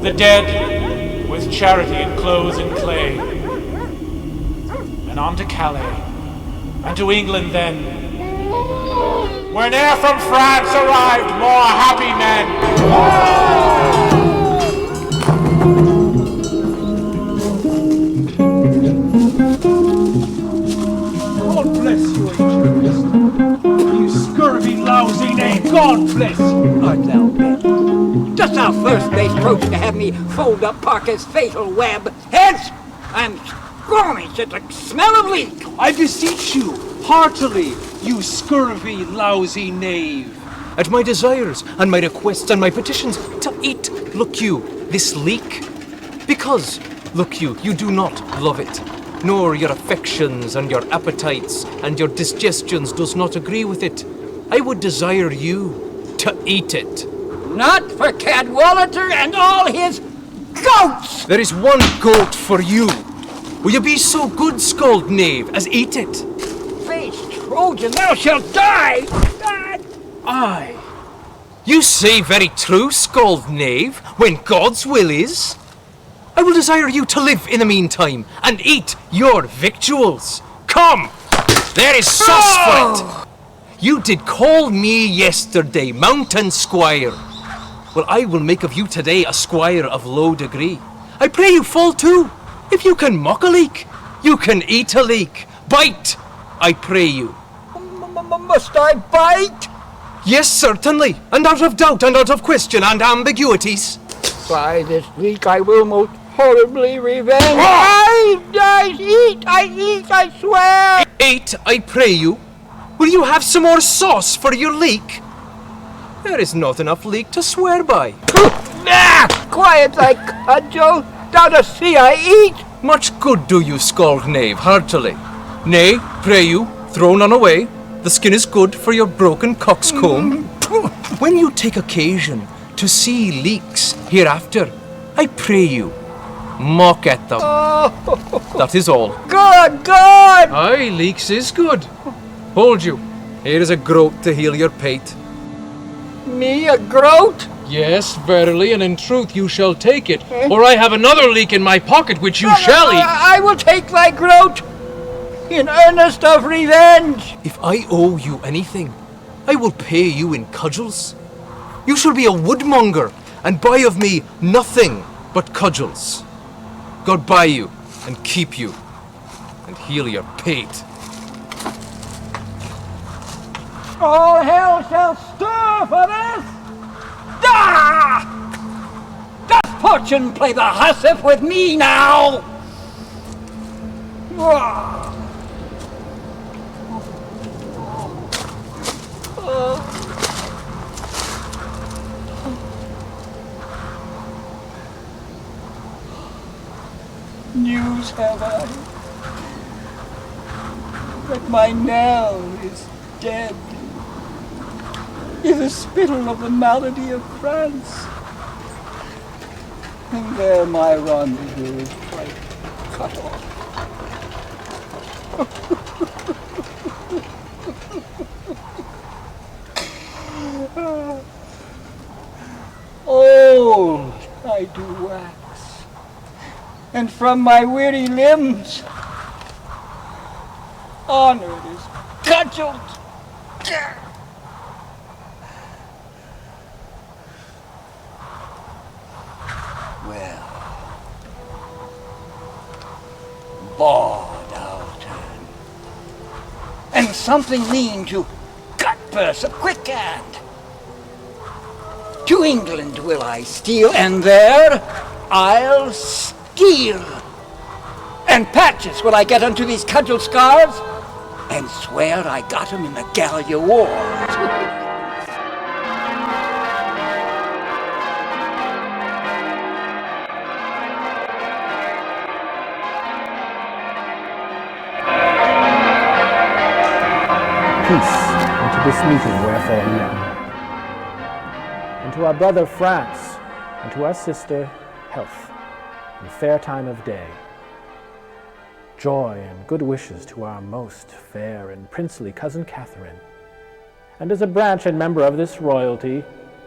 The dead with charity enclose in clay. And on to Calais, and to England then, where ne'er from France arrived more happy men. God bless you, Ancient. You scurvy, lousy knave. God bless you. Art thou bent? Dost thou first base approach to have me fold up Parker's fatal web? Hence! I'm squirmish at the smell of leek. I beseech you, heartily, you scurvy, lousy knave. At my desires and my requests and my petitions to eat, look you, this leek? Because, look you, you do not love it, nor your affections and your appetites and your digestions does not agree with it. I would desire you to eat it. Not for Cadwallader and all his goats! There is one goat for you. Will you be so good, scald knave, as eat it? Base Trojan, thou shalt die! Aye. You say very true, scald knave, when God's will is. I will desire you to live in the meantime, and eat your victuals. Come! There is sauce for it! You did call me yesterday mountain squire. Well, I will make of you today a squire of low degree. I pray you fall to. If you can mock a leek, you can eat a leek. Bite, I pray you. Must I bite? Yes, certainly, and out of doubt, and out of question, and ambiguities. By this leek I will most horribly revenge. I eat, I swear! Eat, I pray you. Will you have some more sauce for your leek? There is not enough leek to swear by. Quiet thy cudgel, thou dost see I eat. Much good do you, scald knave, heartily. Nay, pray you, throw none away. The skin is good for your broken coxcomb. When you take occasion to see leeks hereafter, I pray you, mock at them. That is all. Good, good! Aye, leeks is good. Hold you. Here is a groat to heal your pate. Me a groat? Yes, verily, and in truth you shall take it, or I have another leek in my pocket which you shall eat. I will take thy groat, in earnest of revenge. If I owe you anything, I will pay you in cudgels. You shall be a woodmonger, and buy of me nothing but cudgels. God buy you, and keep you, and heal your pate. All hell shall stir for this! Ah! Does fortune play the hussif with me now? News have I that my Nell is dead. In the spittle of the malady of France. And there my rendezvous is quite cut off. Old I do wax, and from my weary limbs, honor is cudgeled. Well, bored I'll turn, and something lean to cut purse a quick hand. To England will I steal, and there I'll steal. And patches will I get unto these cudgel scars, and swear I got 'em in the Gallia Wars. Peace unto this meeting wherefore we are. And to our brother France, and to our sister health, and fair time of day. Joy and good wishes to our most fair and princely cousin Catherine. And as a branch and member of this royalty,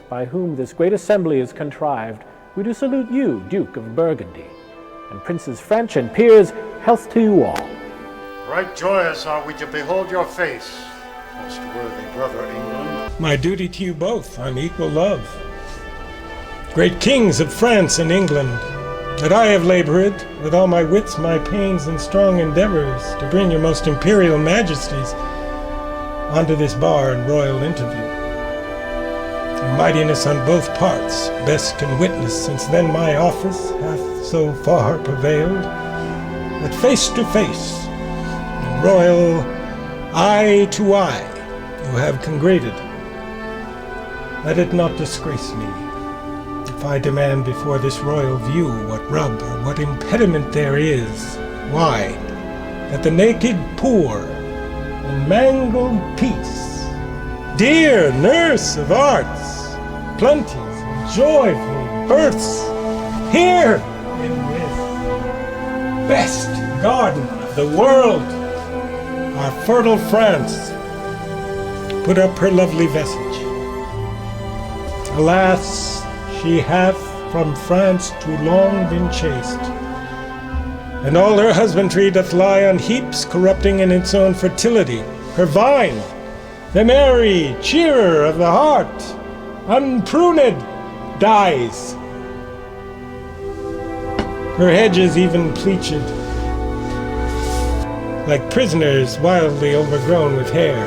by whom this great assembly is contrived, we do salute you, Duke of Burgundy, and princes French and peers, health to you all. Right joyous are we to behold your face, most worthy brother England. My duty to you both on equal love. Great kings of France and England, that I have labored with all my wits, my pains, and strong endeavors to bring your most imperial majesties onto this bar and royal interview. Your mightiness on both parts best can witness, since then my office hath so far prevailed, that face to face, in royal eye to eye, you have congraded. Let it not disgrace me, if I demand before this royal view what rub or what impediment there is. Why, that the naked poor and mangled peace, dear nurse of arts, plenties and joyful births, here in this best garden of the world, our fertile France, put up her lovely vestige. Alas, she hath from France too long been chased, and all her husbandry doth lie on heaps, corrupting in its own fertility. Her vine, the merry cheerer of the heart, unpruned dies. Her hedges even pleached, like prisoners wildly overgrown with hair.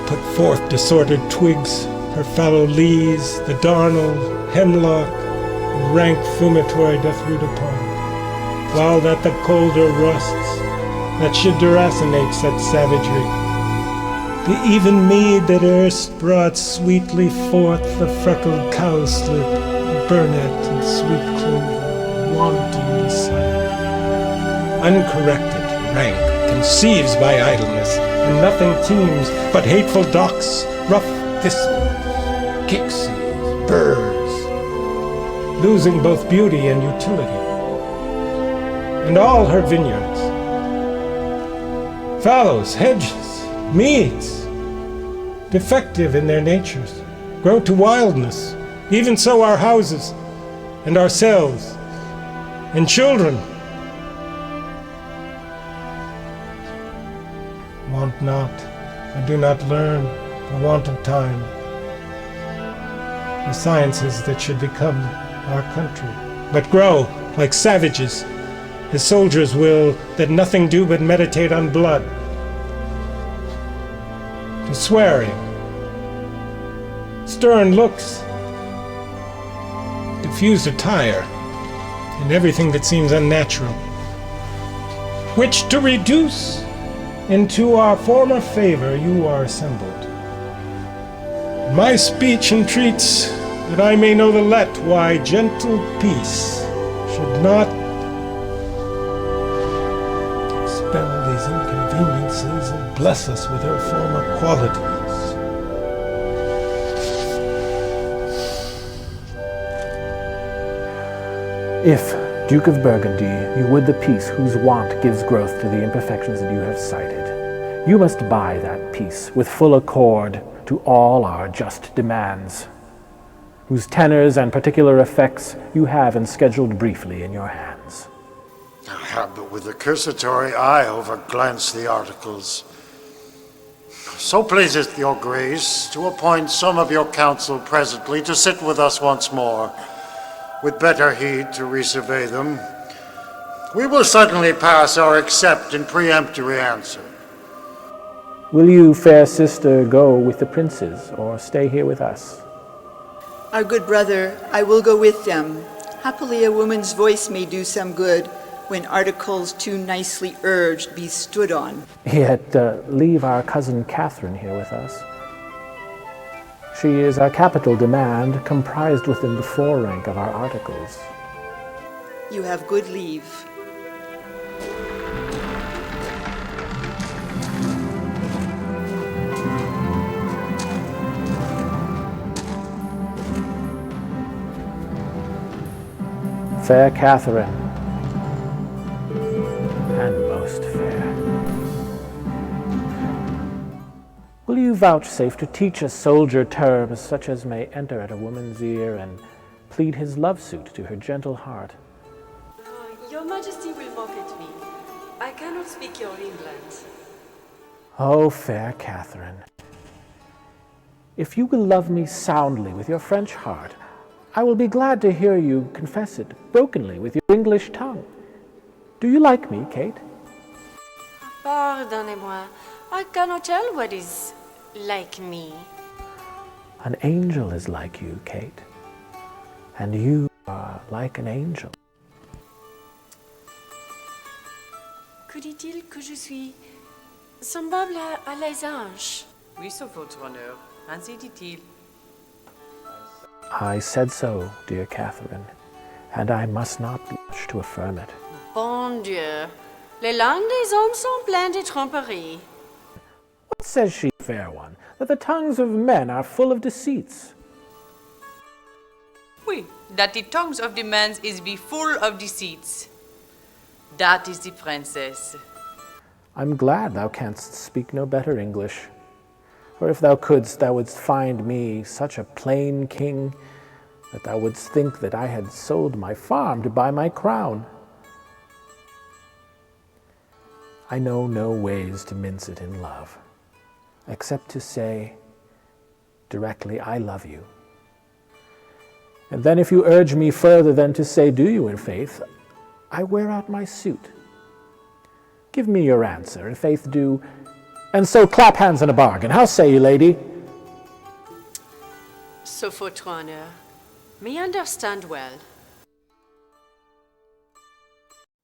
Put forth disordered twigs, her fallow leaves, the darnel, hemlock, and rank fumitory doth root upon, while that the colder rusts, that should deracinate such savagery. The even mead that erst brought sweetly forth the freckled cowslip, burnet and sweet clover, wanting the sight. Uncorrected rank conceives by idleness, and nothing teems but hateful docks, rough thistles, kixies, birds, losing both beauty and utility. And all her vineyards, fallows, hedges, meads, defective in their natures, grow to wildness. Even so our houses, and ourselves, and children. Want not, and do not learn, for want of time, the sciences that should become our country, but grow like savages, as soldiers will, that nothing do but meditate on blood, to swearing, stern looks, diffused attire, and everything that seems unnatural, which to reduce into our former favor you are assembled. My speech entreats that I may know the let why gentle peace should not expel these inconveniences and bless us with her former qualities. If, Duke of Burgundy, you would the peace whose want gives growth to the imperfections that you have cited, you must buy that peace with full accord to all our just demands. whose tenors and particular effects you have scheduled briefly in your hands. But with the cursatory eye overglance the articles. So pleaseth your grace to appoint some of your council presently to sit with us once more, with better heed to resurvey them. We will certainly pass our accept and peremptory answer. Will you, fair sister, go with the princes, or stay here with us? Our good brother, I will go with them. Happily a woman's voice may do some good, when articles too nicely urged be stood on. Yet leave our cousin Catherine here with us. She is our capital demand, comprised within the forerank of our articles. You have good leave. Fair Catherine, and most fair, will you vouchsafe to teach a soldier terms such as may enter at a woman's ear and plead his love suit to her gentle heart? Your Majesty will mock at me. I cannot speak your England. Oh, fair Catherine, if you will love me soundly with your French heart, I will be glad to hear you confess it brokenly with your English tongue. Do you like me, Kate? Pardonnez-moi, I cannot tell what is like me. An angel is like you, Kate, and you are like an angel. Que dit-il que je suis semblable à les anges? Oui, sauf votre honneur. Ainsi dit-il. I said so, dear Catherine, and I must not blush to affirm it. Bon Dieu, les langues des hommes sont pleines de tromperies. What says she, fair one, that the tongues of men are full of deceits? Oui, that the tongues of the men is be full of deceits. That is the princess. I'm glad thou canst speak no better English. For if thou couldst, thou wouldst find me such a plain king that thou wouldst think that I had sold my farm to buy my crown. I know no ways to mince it in love, except to say directly, I love you. And then if you urge me further than to say, do you in faith, I wear out my suit. Give me your answer, in faith do, and so clap hands in a bargain. How say you, lady? So votre honneur, me understand well.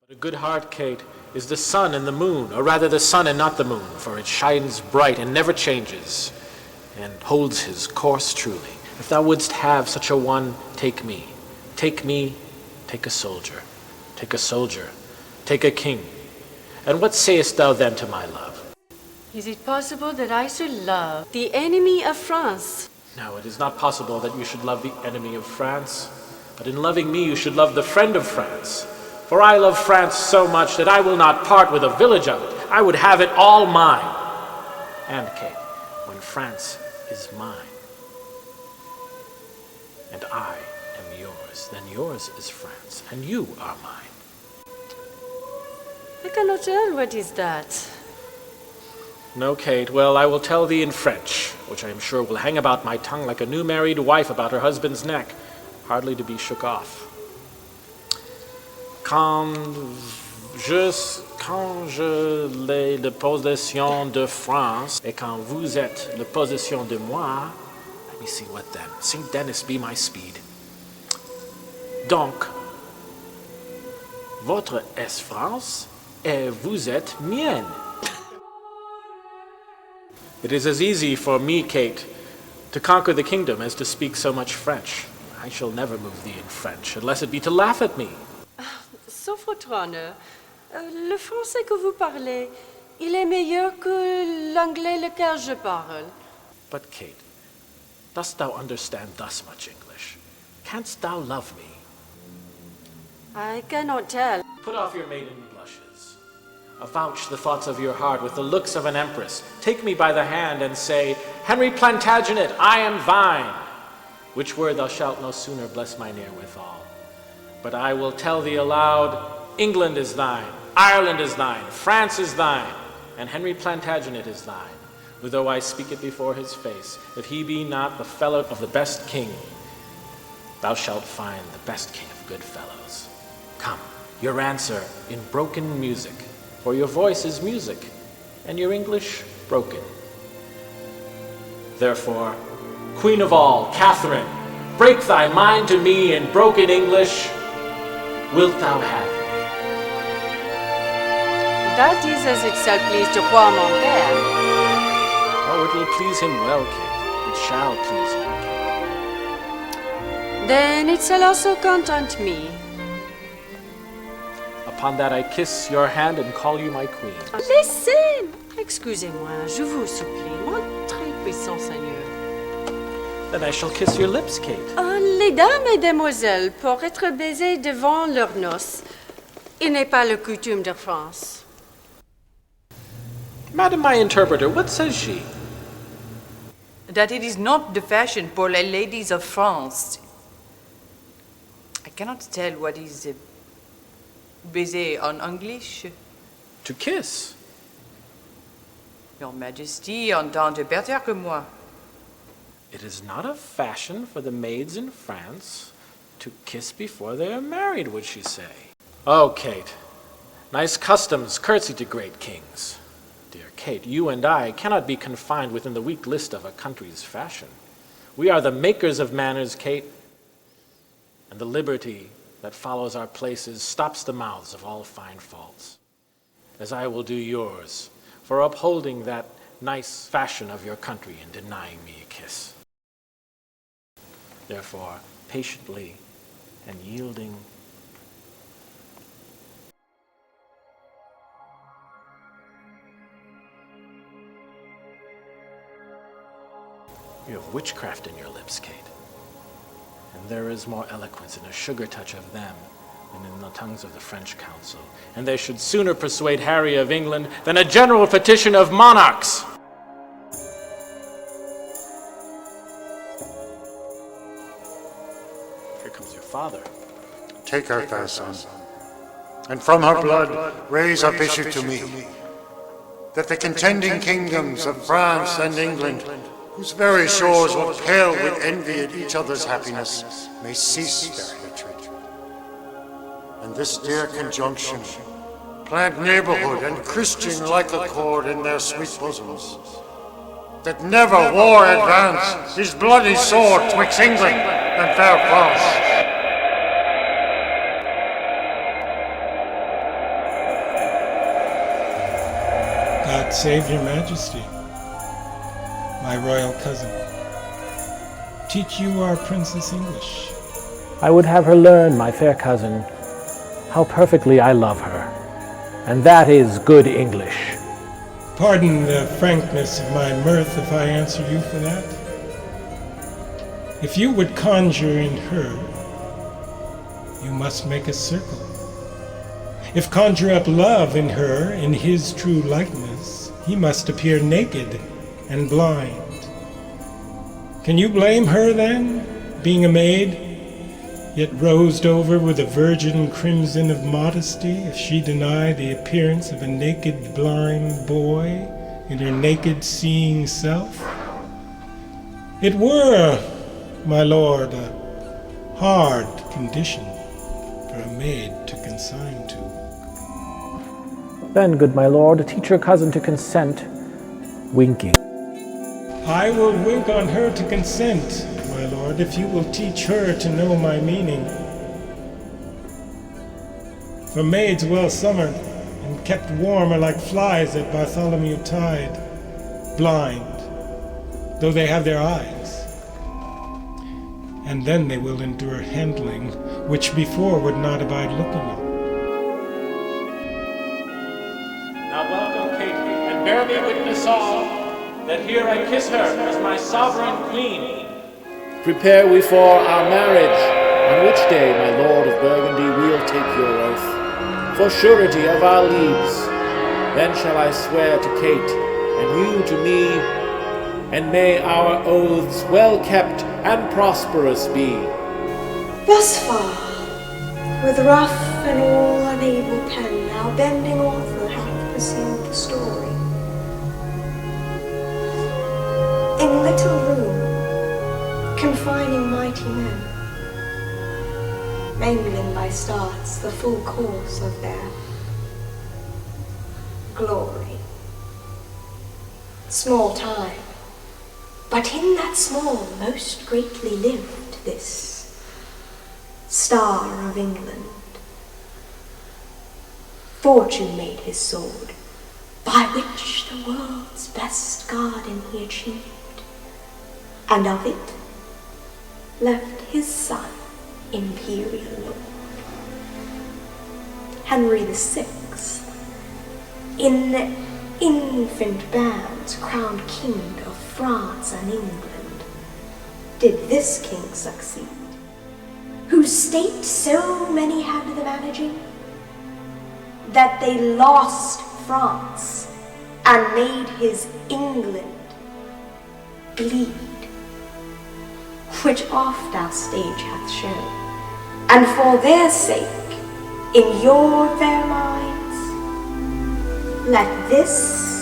But a good heart, Kate, is the sun and the moon, or rather the sun and not the moon, for it shines bright and never changes, and holds his course truly. If thou wouldst have such a one, take me. Take me, take a soldier. Take a soldier, take a king. And what sayest thou then to my love? Is it possible that I should love the enemy of France? No, it is not possible that you should love the enemy of France. But in loving me, you should love the friend of France. For I love France so much that I will not part with a village of it. I would have it all mine. And, Kate, when France is mine, and I am yours, then yours is France, and you are mine. I cannot tell what is that. No, Kate. Well, I will tell thee in French, which I am sure will hang about my tongue like a new married wife about her husband's neck, hardly to be shook off. Quand je l'ai la possession de France, et quand vous êtes la possession de moi, let me see what then. St. Denis be my speed. Donc, votre est France, et vous êtes mienne. It is as easy for me, Kate, to conquer the kingdom as to speak so much French. I shall never move thee in French, unless it be to laugh at me. Sauf votre honneur, le français que vous parlez, il est meilleur que l'anglais lequel je parle. But, Kate, dost thou understand thus much English? Canst thou love me? I cannot tell. Put off your maiden blushes. Avouch the thoughts of your heart with the looks of an empress. Take me by the hand and say, Henry Plantagenet, I am thine. which word thou shalt no sooner bless mine ear withal. But I will tell thee aloud, England is thine, Ireland is thine, France is thine, and Henry Plantagenet is thine, who though I speak it before his face, if he be not the fellow of the best king, thou shalt find the best king of good fellows. Come, your answer in broken music, for your voice is music, and your English broken. Therefore, Queen of all, Catherine, break thy mind to me in broken English. Wilt thou have me? That is as it shall please to roi mon père. Oh, it will please him well, Kate. It shall please him. Then it shall also content me. Upon that I kiss your hand and call you my queen. Laissez! Excusez-moi, je vous supplie, mon très puissant seigneur. Then I shall kiss your lips, Kate. Les dames et demoiselles, pour être baisées devant leurs noces, il n'est pas la coutume de France. Madam, my interpreter, what says she? That it is not the fashion for the ladies of France. I cannot tell what is baiser en English. To kiss. Your Majesty entend better que moi. It is not a fashion for the maids in France to kiss before they are married, would she say? Oh, Kate, nice customs curtsy to great kings. Dear Kate, you and I cannot be confined within the weak list of a country's fashion. We are the makers of manners, Kate, and the liberty that follows our places stops the mouths of all fine faults, as I will do yours for upholding that nice fashion of your country and denying me a kiss. Therefore, patiently and yielding, you have witchcraft in your lips, Kate. And there is more eloquence in a sugar touch of them than in the tongues of the French council. And they should sooner persuade Harry of England than a general petition of monarchs. Here comes your father. Take her, thy son, and from her blood raise up issue to me, that the contending kingdoms of France and England, whose very shores will pale with envy at each other's happiness, may cease their hatred. And this dear conjunction plant neighborhood and Christian-like accord in their sweet bosoms, that never war advance his bloody sword twixt England and fair France. God save your majesty, my royal cousin. Teach you our princess English. I would have her learn, my fair cousin, how perfectly I love her, and that is good English. Pardon the frankness of my mirth if I answer you for that. If you would conjure in her, you must make a circle. If conjure up love in her in his true likeness, he must appear naked and blind. Can you blame her then, being a maid, yet rosed over with a virgin crimson of modesty, if she deny the appearance of a naked blind boy in her naked seeing self? It were, my lord, a hard condition for a maid to consign to. Then, good my lord, teach your cousin to consent, winking. I will wink on her to consent, my lord, if you will teach her to know my meaning. For maids well summered and kept warm are like flies at Bartholomew tide, blind, though they have their eyes. And then they will endure handling, which before would not abide looking on. Now welcome, Kate, and bear me witness all, that here I kiss her as my sovereign queen. Prepare we for our marriage, on which day, my lord of Burgundy, we'll take your oath, for surety of our leaves. Then shall I swear to Kate, and you to me, and may our oaths well kept and prosperous be. Thus far, with rough and all unable pen, our bending author hath pursued the story. In little room, confining mighty men, mangling by starts the full course of their glory. Small time, but in that small most greatly lived this Star of England. Fortune made his sword, by which the world's best guerdon he achieved, and of it left his son imperial lord. Henry VI, in infant bands crowned king of France and England, did this king succeed, whose state so many had the managing, that they lost France and made his England bleed, which oft our stage hath shown, and for their sake, in your fair minds, let this